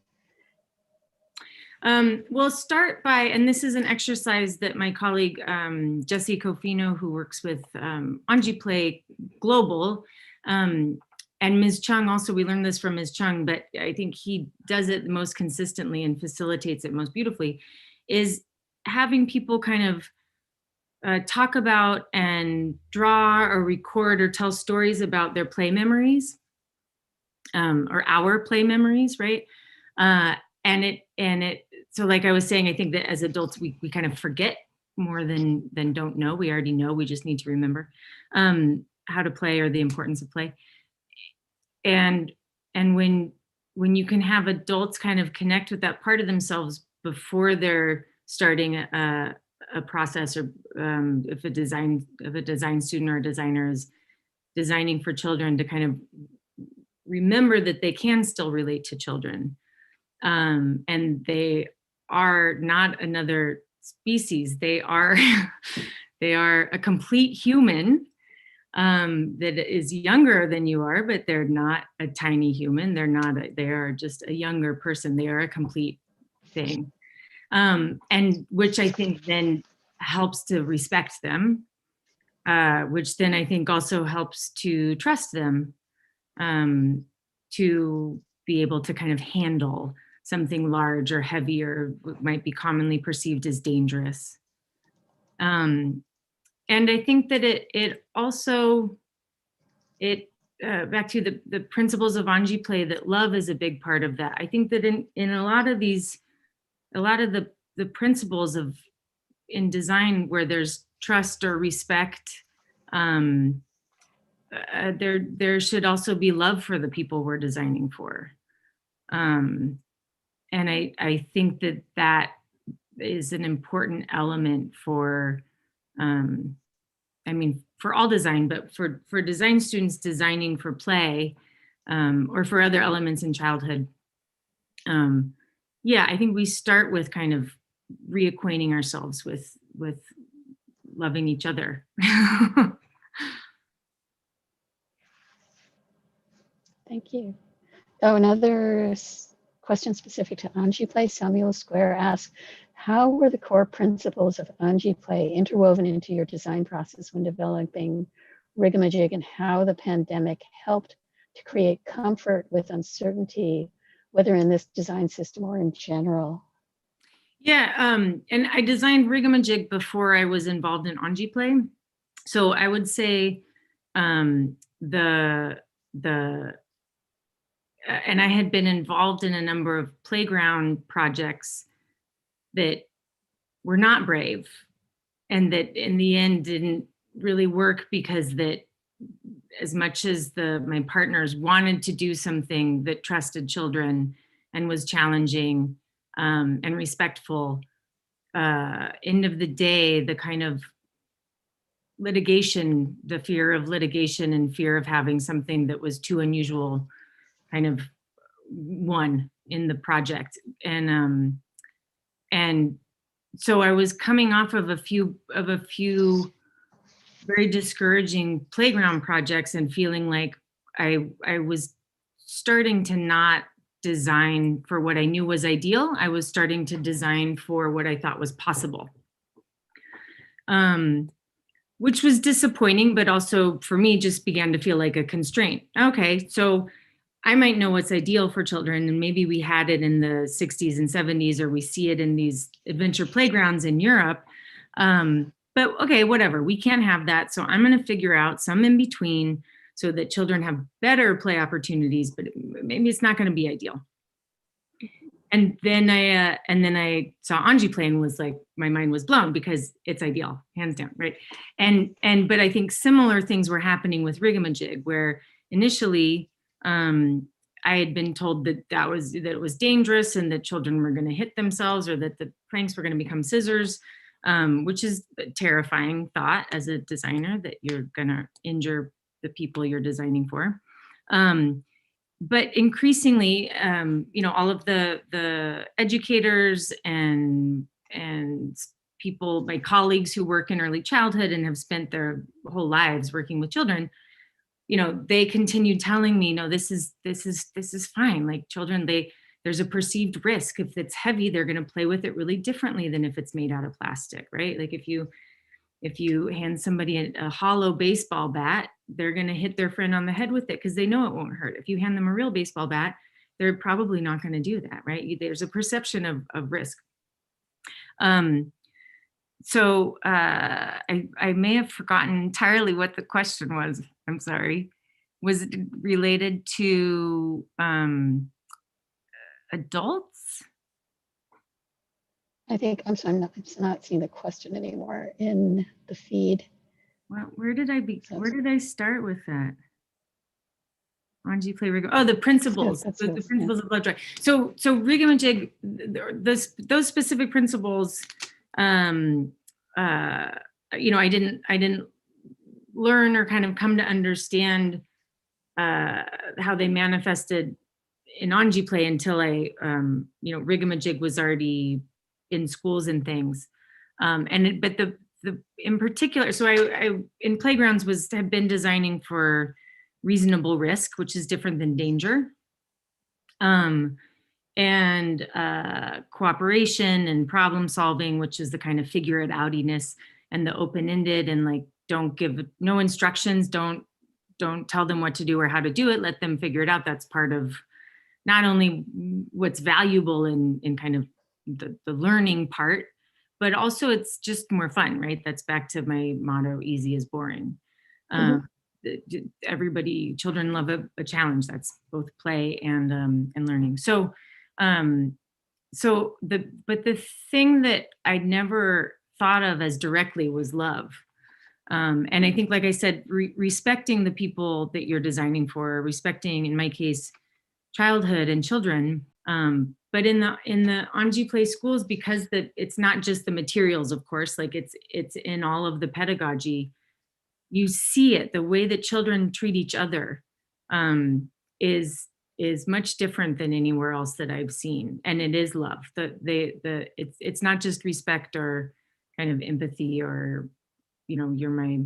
We'll start by, and this is an exercise that my colleague, Jesse Cofino, who works with Anji Play Global, and Ms. Chung also, we learned this from Ms. Chung, but I think he does it most consistently and facilitates it most beautifully, is having people kind of talk about and draw or record or tell stories about their play memories, or our play memories, right? So like I was saying, I think that as adults, we kind of forget more than don't know. We already know, we just need to remember how to play, or the importance of play. And when you can have adults kind of connect with that part of themselves before they're starting a process, or if a design student or a designer is designing for children, to kind of remember that they can still relate to children, and they are not another species. They are a complete human that is younger than you are, but they're not a tiny human. They are just a younger person. They are a complete thing. And which I think then helps to respect them, which then I think also helps to trust them, to be able to kind of handle something large or heavy, or what might be commonly perceived as dangerous. And I think that it also, back to the principles of Anji Play, that love is a big part of that. I think that in a lot of the principles in design where there's trust or respect, there should also be love for the people we're designing for. And I think that is an important element for, for all design, but for design students designing for play, or for other elements in childhood. Yeah, I think we start with kind of reacquainting ourselves with loving each other. Thank you. Oh, another question specific to Anji Play. Samuel Square asks, how were the core principles of Anji Play interwoven into your design process when developing Rigamajig, and how the pandemic helped to create comfort with uncertainty, whether in this design system or in general? Yeah, and I designed Rigamajig before I was involved in Anji Play. So I would say and I had been involved in a number of playground projects that were not brave, and that in the end didn't really work, because that as much as my partners wanted to do something that trusted children and was challenging and respectful, end of the day, the kind of litigation, the fear of litigation and fear of having something that was too unusual kind of won in the project. And so I was coming off of a few very discouraging playground projects and feeling like I was starting to not design for what I knew was ideal. I was starting to design for what I thought was possible, which was disappointing, but also for me just began to feel like a constraint. Okay, so I might know what's ideal for children, and maybe we had it in the 60s and 70s, or we see it in these adventure playgrounds in Europe. But okay, whatever, we can't have that. So I'm going to figure out some in between so that children have better play opportunities, but maybe it's not going to be ideal. And then I saw Anji Play and was like, my mind was blown, because it's ideal, hands down, right? But I think similar things were happening with Rigamajig, where initially I had been told that it was dangerous, and that children were going to hit themselves, or that the pranks were going to become scissors, which is a terrifying thought as a designer, that you're going to injure the people you're designing for. But increasingly, all of the educators and people, my colleagues who work in early childhood and have spent their whole lives working with children, they continued telling me, no, this is fine. Like, children, there's a perceived risk. If it's heavy, they're going to play with it really differently than if it's made out of plastic, right? Like, if you hand somebody a hollow baseball bat, they're going to hit their friend on the head with it because they know it won't hurt. If you hand them a real baseball bat, they're probably not going to do that, right? There's a perception of risk. So I may have forgotten entirely what the question was. I'm sorry. Was it related to adults? I think, I'm sorry, I'm not seeing the question anymore in the feed. Well, where did I start with that? Anji Play Rigamajig. Oh, the principles, the principles of blood joy. So Rigamajig, those specific principles, I didn't learn or kind of come to understand how they manifested in Anji Play until Rigamajig was already in schools and things. But in particular, so I in playgrounds have been designing for reasonable risk, which is different than danger, and cooperation and problem solving, which is the kind of figure it outiness, and the open-ended, and like, don't give no instructions, don't tell them what to do or how to do it, let them figure it out. That's part of not only what's valuable in kind of the learning part, but also it's just more fun, right? That's back to my motto, easy is boring. Children love a challenge. That's both play and learning. So the thing that I never thought of as directly was love. And I think, like I said, respecting the people that you're designing for, respecting, in my case, childhood and children. But in the Anji Play schools, because it's not just the materials, of course, like it's in all of the pedagogy, you see it, the way that children treat each other is much different than anywhere else that I've seen. And it is love. It's not just respect or kind of empathy or, you're my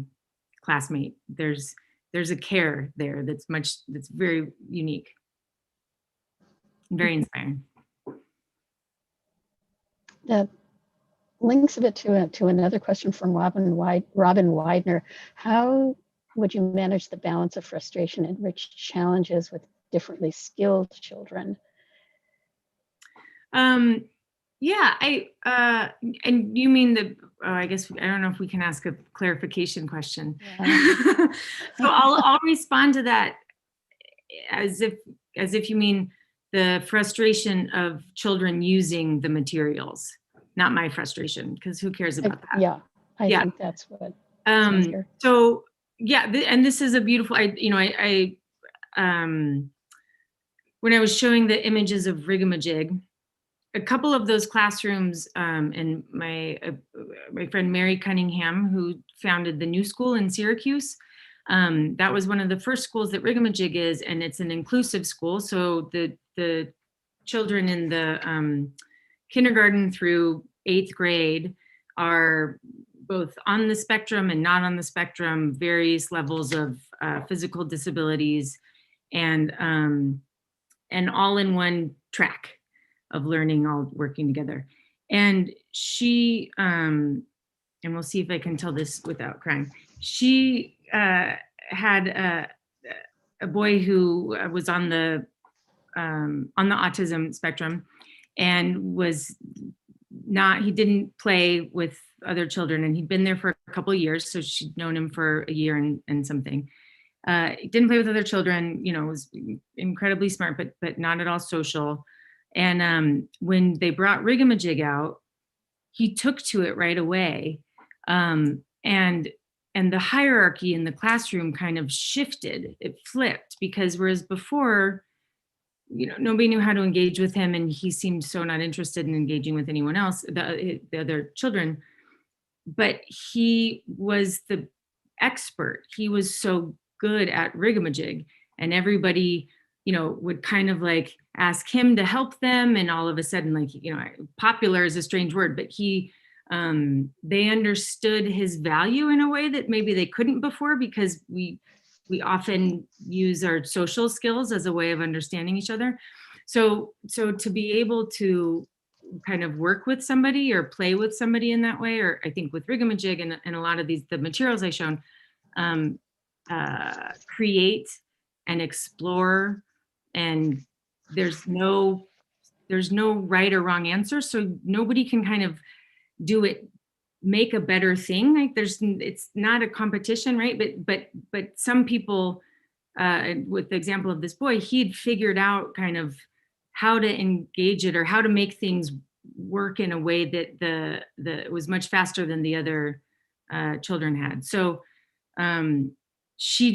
classmate. There's a care there that's very unique, very inspiring. That links a bit to another question from Robin Widener. How would you manage the balance of frustration and rich challenges with differently skilled children? Yeah, and you mean I guess, I don't know if we can ask a clarification question. Yeah. So I'll respond to that as if you mean the frustration of children using the materials, not my frustration, because who cares about that? Yeah, I think that's what. So yeah, and this is a beautiful, when I was showing the images of Rigamajig, a couple of those classrooms, and my friend Mary Cunningham, who founded the New School in Syracuse, that was one of the first schools that Rigamajig is, and it's an inclusive school. So the children in the kindergarten through 8th grade are both on the spectrum and not on the spectrum, various levels of physical disabilities, and all in one track of learning, all working together. And she, and we'll see if I can tell this without crying. She had a boy who was on the autism spectrum, and he didn't play with other children, and he'd been there for a couple of years. So she'd known him for a year and something. He didn't play with other children, was incredibly smart, but not at all social. And when they brought Rigamajig out, he took to it right away. And the hierarchy in the classroom kind of shifted, it flipped, because whereas before, nobody knew how to engage with him, and he seemed so not interested in engaging with anyone else, the other children, but he was the expert. He was so good at Rigamajig, and everybody, would kind of like ask him to help them. And all of a sudden, like, popular is a strange word, but they understood his value in a way that maybe they couldn't before, because we often use our social skills as a way of understanding each other. So to be able to kind of work with somebody or play with somebody in that way, or I think with Rigamajig and a lot of the materials I shown, create and explore, and there's no right or wrong answer. So nobody can kind of make a better thing. Like it's not a competition, right? But some people, with the example of this boy, he'd figured out kind of how to engage it or how to make things work in a way that was much faster than the other children had. So she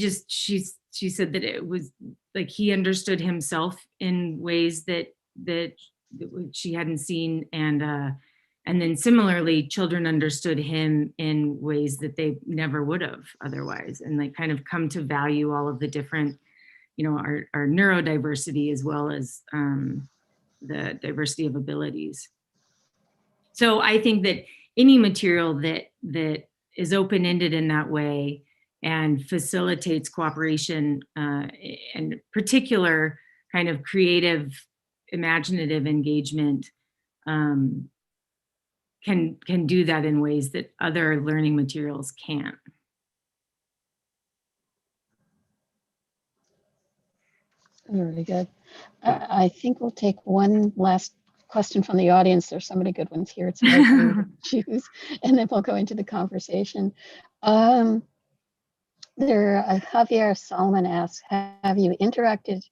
said that it was like he understood himself in ways that she hadn't seen, and then similarly, children understood him in ways that they never would have otherwise, and like kind of come to value all of the different, our neurodiversity as well as the diversity of abilities. So I think that any material that is open-ended in that way and facilitates cooperation, and particular kind of creative, imaginative engagement, can do that in ways that other learning materials can't. Very good. I think we'll take one last question from the audience. There's so many good ones here. It's hard for me to choose, and then we'll go into the conversation. Javier Solomon asks, have you interacted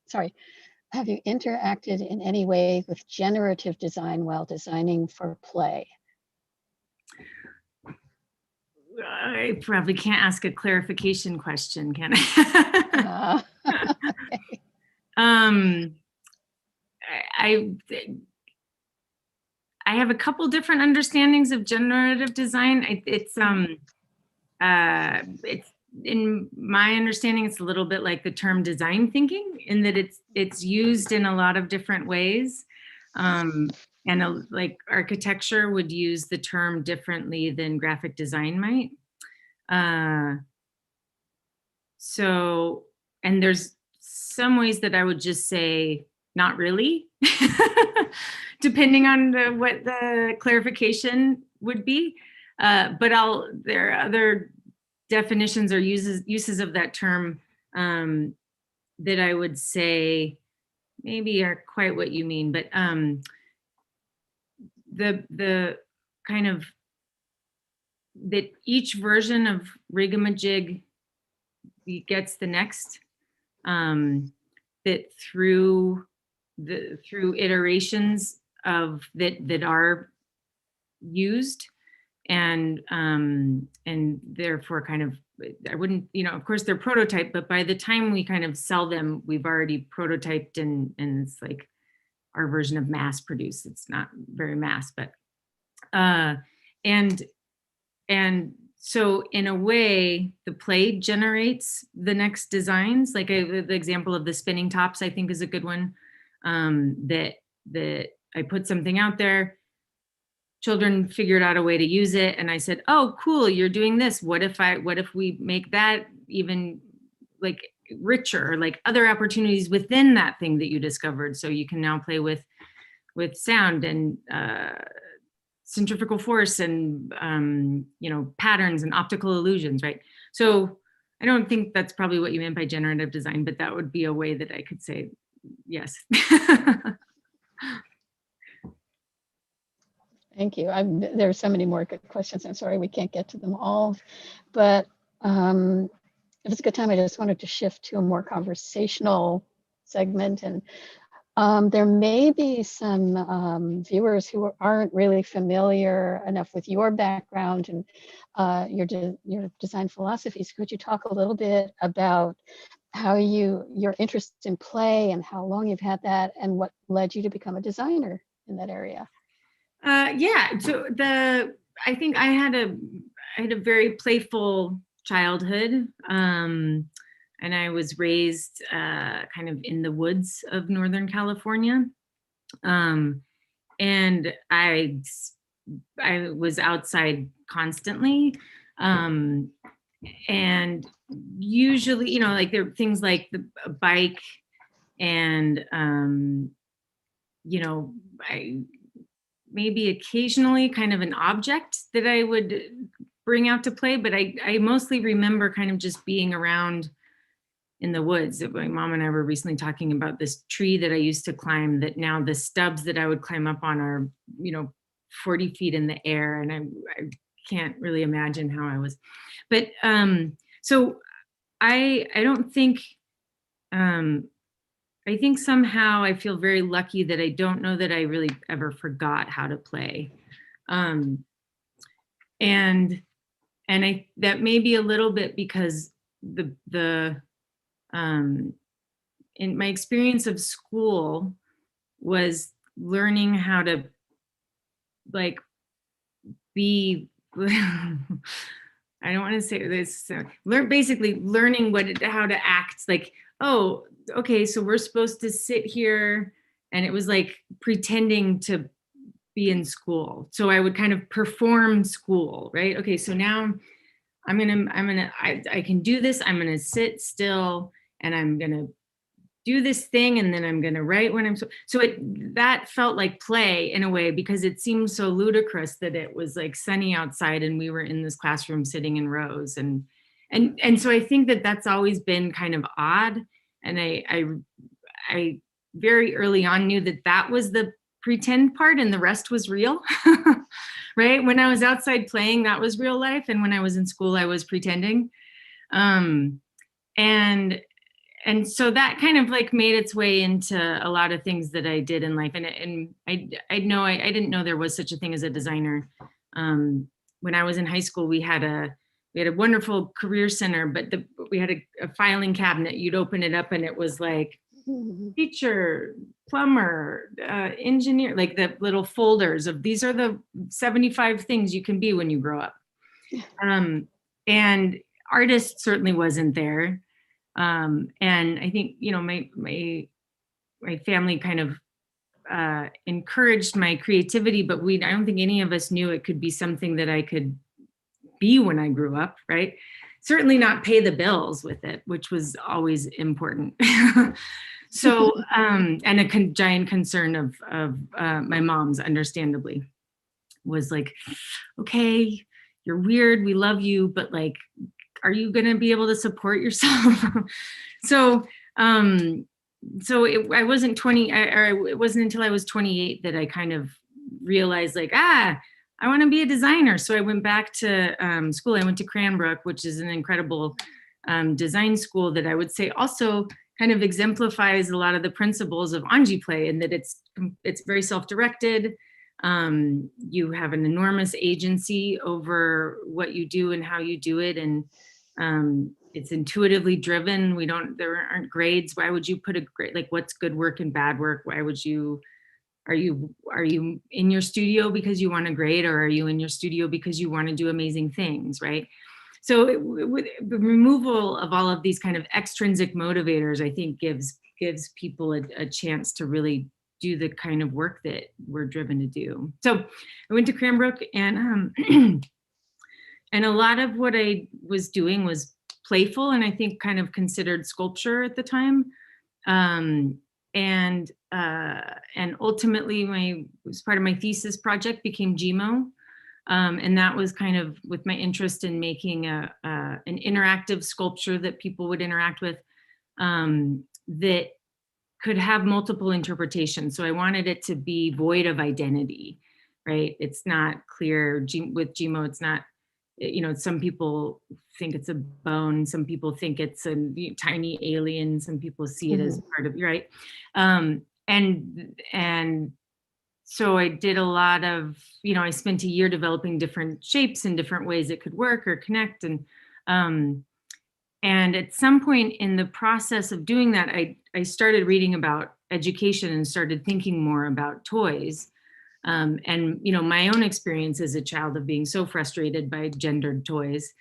in any way with generative design while designing for play? I probably can't ask a clarification question, can I? Okay. I have a couple different understandings of generative design. It's in my understanding, it's a little bit like the term design thinking, in that it's used in a lot of different ways. And like architecture would use the term differently than graphic design might. So, and there's some ways that I would just say, not really, depending on what the clarification would be. But there are other definitions or uses of that term that I would say maybe are quite what you mean, but the kind of that each version of Rigamajig gets the next, that through iterations of that are used, and therefore kind of, I wouldn't, of course they're prototype, but by the time we kind of sell them, we've already prototyped, and it's like our version of mass produced. It's not very mass, but and so in a way, the play generates the next designs. Like the example of the spinning tops, I think, is a good one. That I put something out there, children figured out a way to use it, and I said, "Oh, cool, you're doing this. What if we make that even like richer, like other opportunities within that thing that you discovered? So you can now play with sound and centrifugal force and patterns and optical illusions," right? So I don't think that's probably what you meant by generative design, but that would be a way that I could say yes. Thank you. There's so many more good questions. I'm sorry we can't get to them all, but if it's a good time, I just wanted to shift to a more conversational segment. And there may be some viewers who aren't really familiar enough with your background and your design philosophies. Could you talk a little bit about how your interest in play and how long you've had that, and what led you to become a designer in that area? Yeah, so I think I had a very playful childhood, and I was raised kind of in the woods of Northern California, and I was outside constantly, and usually, like there are things like the bike, and maybe occasionally kind of an object that I would bring out to play, but I mostly remember kind of just being around in the woods. My mom and I were recently talking about this tree that I used to climb, that now the stubs that I would climb up on are, 40 feet in the air, and I can't really imagine how I was. But so I don't think, I think somehow I feel very lucky that I don't know that I really ever forgot how to play. And that may be a little bit because in my experience of school was learning how to like be, I don't want to say this, basically learning how to act, like, oh, okay, so we're supposed to sit here, and it was like pretending to be in school. So I would kind of perform school, right? Okay, so now I can do this. I'm gonna sit still, and I'm gonna do this thing, and then I'm gonna write when I'm so that felt like play in a way, because it seemed so ludicrous that it was like sunny outside and we were in this classroom sitting in rows, and so I think that that's always been kind of odd. And I very early on knew that was the pretend part and the rest was real, right? When I was outside playing, that was real life. And when I was in school, I was pretending. And so that kind of like made its way into a lot of things that I did in life. And I didn't know there was such a thing as a designer. When I was in high school, we had a wonderful career center, but we had a filing cabinet. You'd open it up and it was like teacher, plumber, engineer, like the little folders of these are the 75 things you can be when you grow up. And artist certainly wasn't there. And I think, my family kind of encouraged my creativity, but I don't think any of us knew it could be something that I could be when I grew up, right? Certainly not pay the bills with it, which was always important. So, and a giant concern of my mom's, understandably, was like, okay, you're weird, we love you, but like, are you gonna be able to support yourself? So, I wasn't 20, or it wasn't until I was 28 that I kind of realized like, I want to be a designer. So I went back to school. I went to Cranbrook, which is an incredible design school that I would say also kind of exemplifies a lot of the principles of Anji play, and that it's very self-directed. You have an enormous agency over what you do and how you do it, and it's intuitively driven. There aren't grades. Why would you put a grade? Like, what's good work and bad work? Why would you? Are you in your studio because you want a grade, or are you in your studio because you want to do amazing things, right? So the removal of all of these kind of extrinsic motivators, I think, gives people a chance to really do the kind of work that we're driven to do. So I went to Cranbrook, and and a lot of what I was doing was playful, and I think kind of considered sculpture at the time. And ultimately, as part of my thesis project, became GMO. And that was kind of with my interest in making an interactive sculpture that people would interact with, that could have multiple interpretations. So I wanted it to be void of identity, right? It's not clear with GMO. It's not, some people think it's a bone. Some people think it's a tiny alien. Some people see it as part of, right? And so I did a lot of, I spent a year developing different shapes and different ways it could work or connect. And at some point in the process of doing that, I started reading about education and started thinking more about toys. And my own experience as a child of being so frustrated by gendered toys,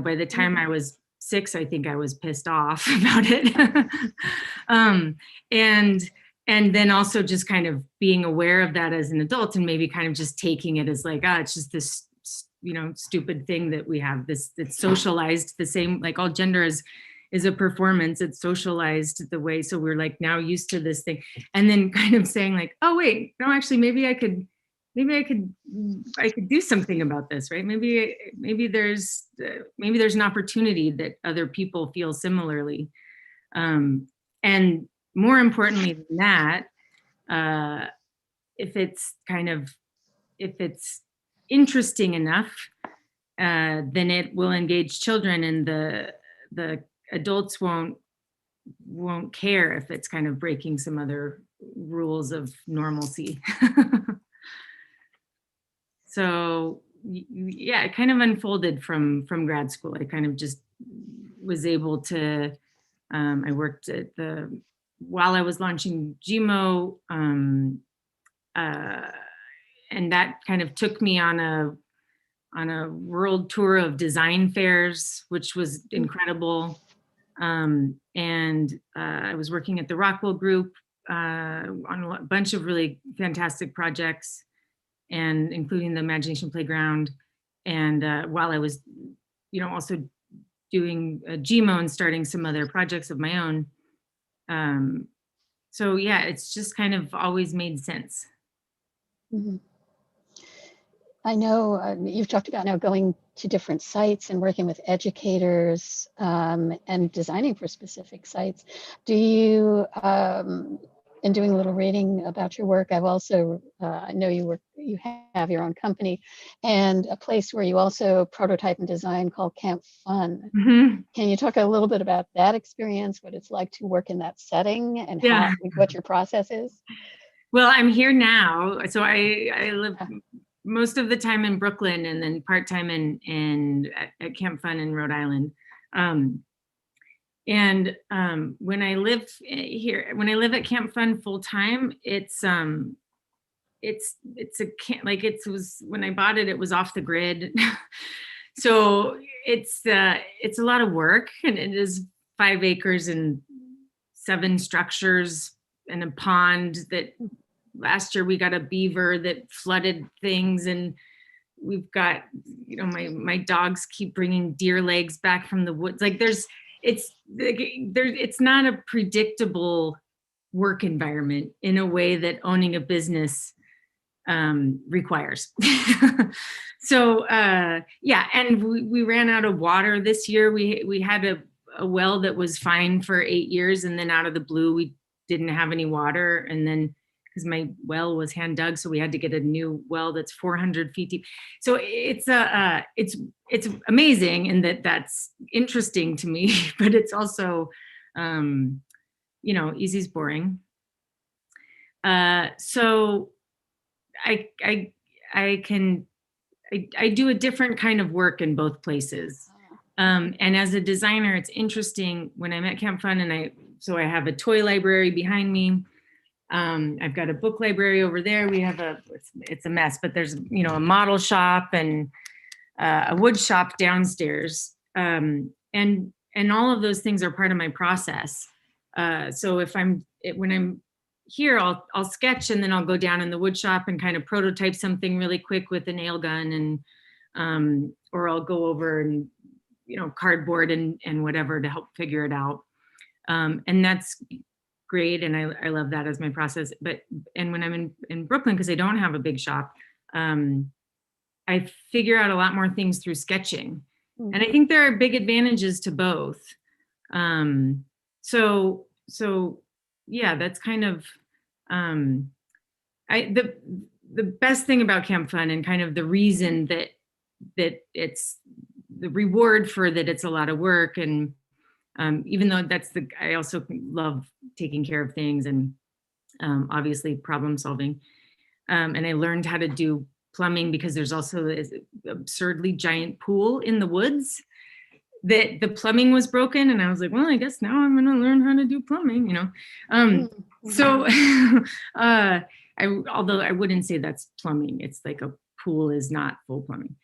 by the time I was 6, I think I was pissed off about it. And then also just kind of being aware of that as an adult, and maybe kind of just taking it as like, it's just this, stupid thing that we have, that's socialized the same, like all gender is a performance. It's socialized the way, so we're like now used to this thing. And then kind of saying like, oh wait, no, actually maybe I could do something about this, right? Maybe there's an opportunity that other people feel similarly. And more importantly than that, if it's interesting enough, then it will engage children, and the adults won't care if it's kind of breaking some other rules of normalcy. So yeah, it kind of unfolded from grad school. I kind of just was able to, I worked while I was launching GMO, and that kind of took me on a world tour of design fairs, which was incredible. And I was working at the Rockwell Group on a bunch of really fantastic projects, and including the Imagination Playground. And while I was, also doing GMO and starting some other projects of my own. So yeah, it's just kind of always made sense. Mm-hmm. I know you've talked about now going to different sites and working with educators and designing for specific sites. Do you, in doing a little reading about your work, I've also, I know you have your own company and a place where you also prototype and design called Camp Fun. Mm-hmm. Can you talk a little bit about that experience, what it's like to work in that setting, and what your process is? Well, I'm here now. So I live most of the time in Brooklyn, and then part-time at Camp Fun in Rhode Island. When I live here, when I live at Camp Fun full-time, it's when I bought it, it was off the grid. So it's a lot of work, and it is 5 acres and 7 structures and a pond that last year we got a beaver that flooded things, and we've got, you know, my dogs keep bringing deer legs back from the woods. Like it's not a predictable work environment in a way that owning a business requires. So yeah, and we ran out of water this year. We had a well that was fine for 8 years, and then out of the blue we didn't have any water, and then because my well was hand dug, so we had to get a new well that's 400 feet deep. So it's amazing in that that's interesting to me, but it's also you know, easy's boring. So I do a different kind of work in both places. And as a designer, it's interesting when I'm at Camp Fun, and I have a toy library behind me. I've got a book library over there. We have it's a mess, but there's, you know, a model shop and a wood shop downstairs. And all of those things are part of my process. So when I'm here, I'll sketch, and then I'll go down in the wood shop and kind of prototype something really quick with a nail gun, and or I'll go over and, you know, cardboard and whatever to help figure it out. And that's great, and I love that as my process. And when I'm in Brooklyn, because I don't have a big shop, I figure out a lot more things through sketching. Mm-hmm. And I think there are big advantages to both. So yeah, that's kind of the best thing about Camp Fun, and kind of the reason that it's the reward for that it's a lot of work, and even though I also love taking care of things, and obviously problem solving. And I learned how to do plumbing because there's also this absurdly giant pool in the woods that the plumbing was broken. And I was like, well, I guess now I'm going to learn how to do plumbing, you know? So although I wouldn't say that's plumbing, it's like a pool is not full plumbing.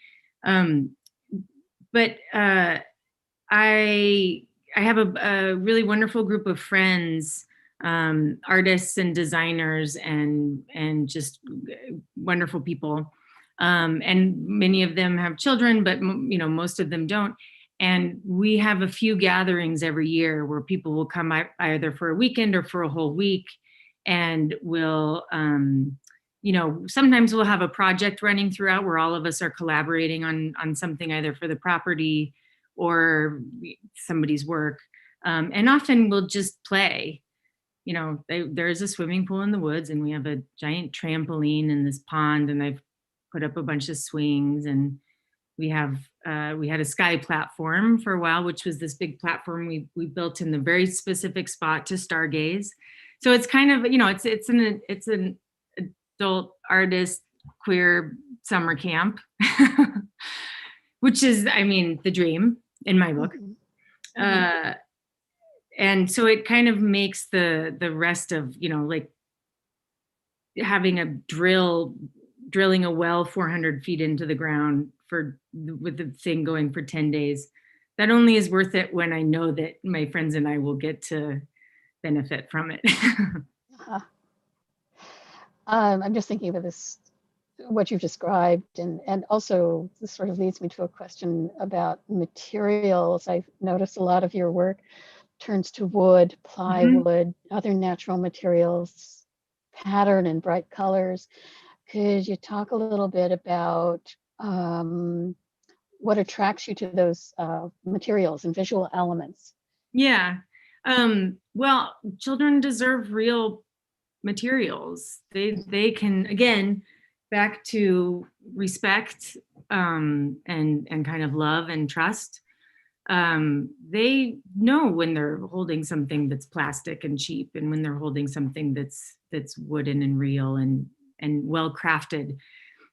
But I have a really wonderful group of friends, artists and designers, and just wonderful people. And many of them have children, but you know, most of them don't. And we have a few gatherings every year where people will come either for a weekend or for a whole week, and we'll, you know, sometimes we'll have a project running throughout where all of us are collaborating on something, either for the property or somebody's work. And often we'll just play. You know, there is a swimming pool in the woods, and we have a giant trampoline in this pond, and I've put up a bunch of swings, and we had a sky platform for a while, which was this big platform we built in the very specific spot to stargaze. So it's kind of, you know, it's an adult artist queer summer camp, which is, I mean, the dream in my book. And so it kind of makes the rest of, you know, like having a drilling a well 400 feet into the ground with the thing going for 10 days. That only is worth it when I know that my friends and I will get to benefit from it. I'm just thinking about this, what you've described, and also this sort of leads me to a question about materials. I've noticed a lot of your work turns to wood, plywood, other natural materials, pattern and bright colors. Could you talk a little bit about what attracts you to those materials and visual elements? Yeah. Well, children deserve real materials. They can, again, back to respect and kind of love and trust. They know when they're holding something that's plastic and cheap, and when they're holding something that's wooden and real and well crafted.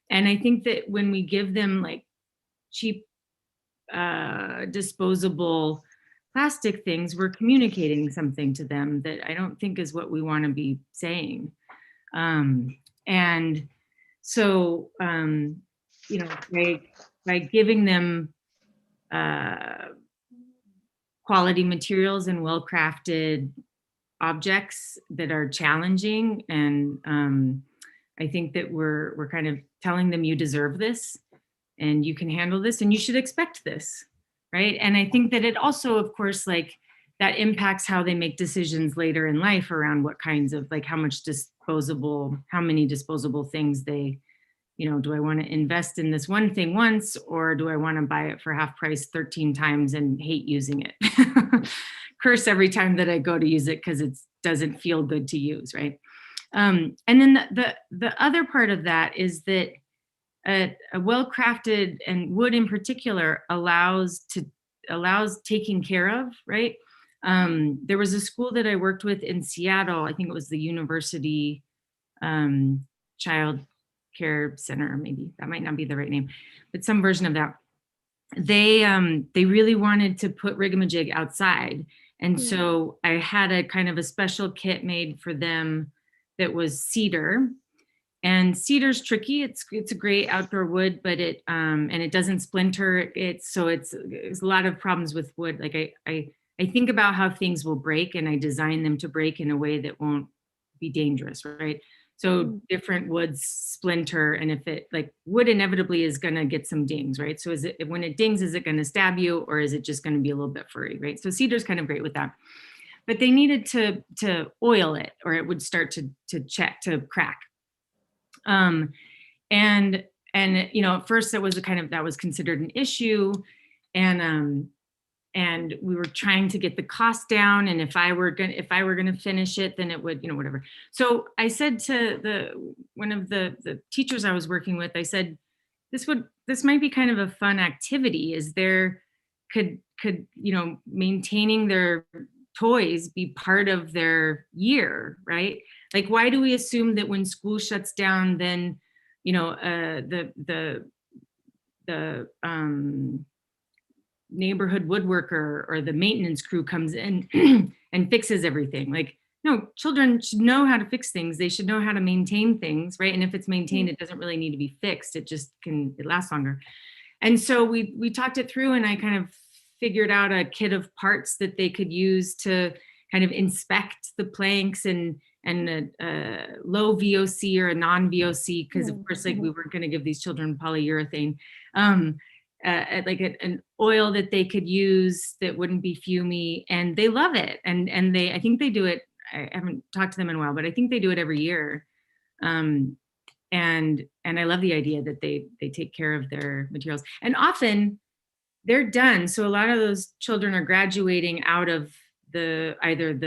And I think that when we give them like cheap disposable plastic things, we're communicating something to them that I don't think is what we want to be saying. And so, you know, by giving them quality materials and well-crafted objects that are challenging and I think that we're kind of telling them, you deserve this and you can handle this and you should expect this, right? And I think that it also, of course, like that impacts how they make decisions later in life around what kinds of, like how many disposable things they, do I want to invest in this one thing once, or do I want to buy it for half price 13 times and hate using it? Curse every time that I go to use it because it doesn't feel good to use, right? And then the other part of that is that a well-crafted, and wood in particular, allows taking care of, right? There was a school that I worked with in Seattle. I think it was the University Child Care Center, maybe that might not be the right name, but some version of that. They really wanted to put Rigamajig outside. And so I had a kind of a special kit made for them that was cedar. And cedar's tricky. It's a great outdoor wood, but it doesn't splinter. There's a lot of problems with wood. Like I think about how things will break, and I design them to break in a way that won't be dangerous, right? So different woods splinter, and if it, like, wood inevitably is gonna get some dings, right? So when it dings, is it gonna stab you, or is it just gonna be a little bit furry, right? So cedar's kind of great with that. But they needed to oil it, or it would start to crack. And at first that was considered an issue, and we were trying to get the cost down, and if I were gonna finish it, then it would, whatever. So I said to one of the teachers I was working with, I said, this might be kind of a fun activity. Could maintaining their toys be part of their year, right? Like, why do we assume that when school shuts down, then, the neighborhood woodworker or the maintenance crew comes in and fixes everything? Like, no, children should know how to fix things. They should know how to maintain things, right? And if it's maintained, it doesn't really need to be fixed. It lasts longer. And so we talked it through, and I kind of figured out a kit of parts that they could use to kind of inspect the planks, and a low VOC or a non-VOC, because of course, like, we weren't going to give these children polyurethane, like an oil that they could use that wouldn't be fumey, and they love it. And I think they do it. I haven't talked to them in a while, but I think they do it every year. And I love the idea that they take care of their materials, and often they're done. So a lot of those children are graduating out of either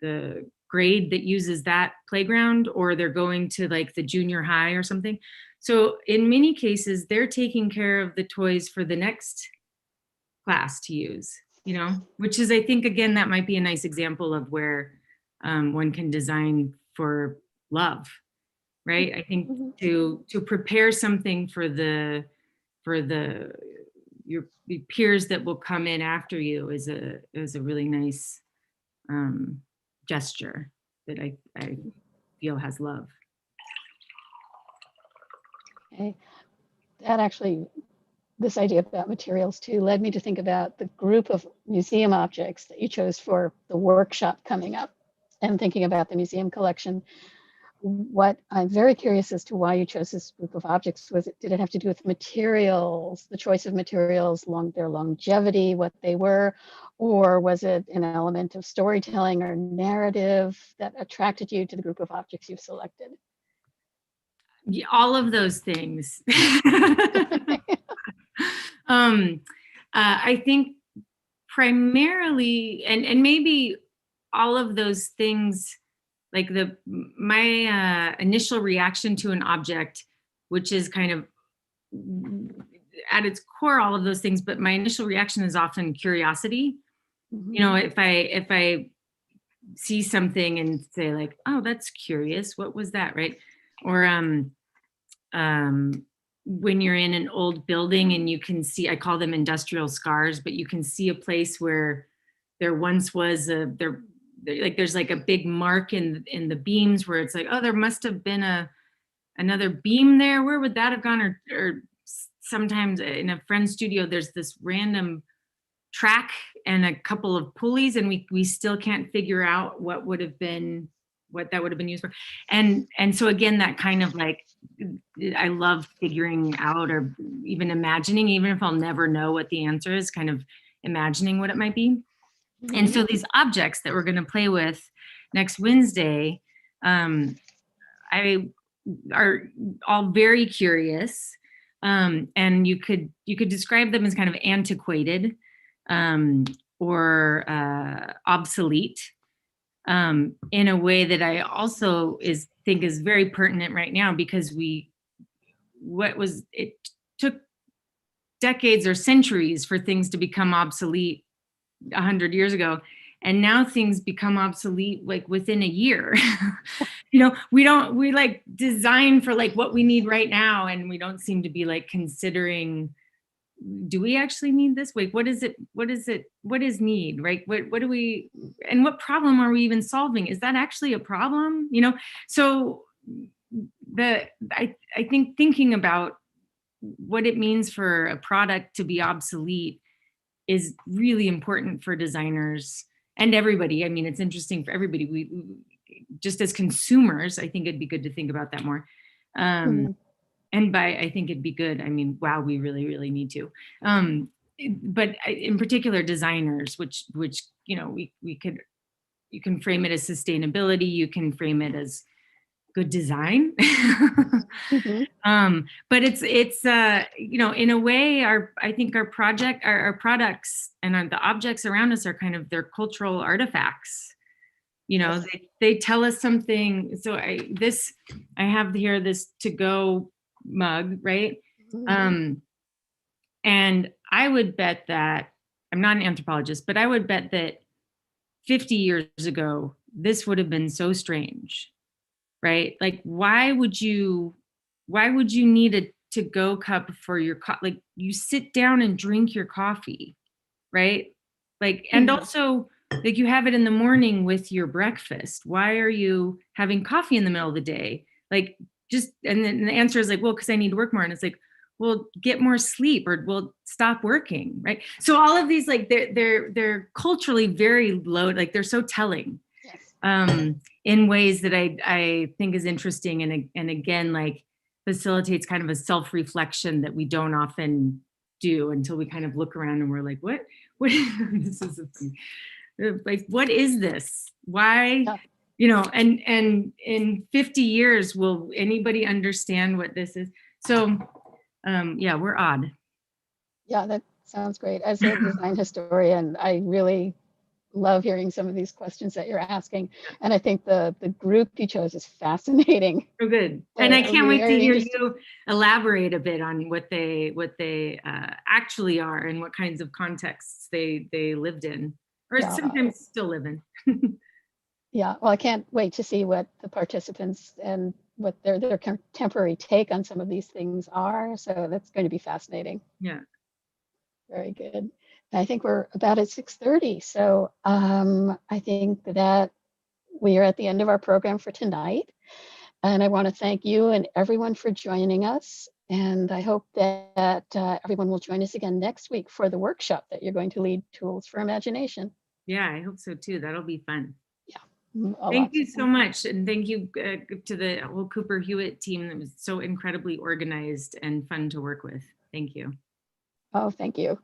the grade that uses that playground, or they're going to like the junior high or something. So in many cases, they're taking care of the toys for the next class to use, which is, I think, again, that might be a nice example of where one can design for love, right? I think to prepare something for your peers that will come in after you is a really nice gesture that I feel has love. Okay. That actually, this idea about materials too, led me to think about the group of museum objects that you chose for the workshop coming up, and thinking about the museum collection. What I'm very curious as to why you chose this group of objects. Did it have to do with materials, the choice of materials, their longevity, what they were, or was it an element of storytelling or narrative that attracted you to the group of objects you've selected? Yeah, all of those things. I think primarily, and maybe all of those things, like my initial reaction to an object, which is kind of at its core all of those things, but my initial reaction is often curiosity. If I see something and say like, oh, that's curious, what was that, right? Or when you're in an old building and you can see, I call them industrial scars, but you can see a place where there once was there's like a big mark in the beams where it's like, oh, there must have been another beam there. Where would that have gone? Or sometimes in a friend's studio, there's this random track and a couple of pulleys, and we still can't figure out what would have been what that would have been used for. And so again, that kind of like, I love figuring out or even imagining, even if I'll never know what the answer is, kind of imagining what it might be. And so these objects that we're going to play with next Wednesday, I are all very curious. And you could describe them as kind of antiquated or obsolete in a way that I also think is very pertinent right now, because it took decades or centuries for things to become obsolete 100 years ago. And now things become obsolete like within a year. We like design for like what we need right now. And we don't seem to be like considering, do we actually need this? Wait, what is it? What is need, right? What do we, and what problem are we even solving? Is that actually a problem? So I think thinking about what it means for a product to be obsolete is really important for designers and everybody. I mean, it's interesting for everybody. We just as consumers, I think it'd be good to think about that more. And I think it'd be good. I mean, wow, we really, really need to. But in particular, designers, which you can frame it as sustainability, you can frame it as good design. But it's in a way, I think our products and the objects around us are kind of their cultural artifacts. They tell us something. So I have here this to-go mug, right? And I would bet that, I'm not an anthropologist, but I would bet that 50 years ago, this would have been so strange, right? Like, why would you need a to-go cup for your like, you sit down and drink your coffee, right? Like, and also, like, you have it in the morning with your breakfast. Why are you having coffee in the middle of the day? Like, and then the answer is like, well, because I need to work more. And it's like, well, get more sleep, or we'll stop working, right? So all of these, like, they're culturally very low, like they're so telling in ways that I think is interesting, and again, like, facilitates kind of a self-reflection that we don't often do until we kind of look around and we're like, what this is like, what is this? Why? And in 50 years, will anybody understand what this is? So yeah, we're odd. Yeah, that sounds great. As a design historian, I really love hearing some of these questions that you're asking. And I think the group you chose is fascinating. Oh, good. And I can't wait to hear you elaborate a bit on what they actually are and what kinds of contexts they lived in, or sometimes still live in. Yeah, well, I can't wait to see what the participants and what their contemporary take on some of these things are. So that's going to be fascinating. Yeah. Very good. I think we're about at 6:30. So I think that we are at the end of our program for tonight. And I want to thank you and everyone for joining us. And I hope that everyone will join us again next week for the workshop that you're going to lead, Tools for Imagination. Yeah, I hope so too. That'll be fun. Yeah. Thank you so much. And thank you to the whole Cooper Hewitt team that was so incredibly organized and fun to work with. Thank you. Oh, thank you.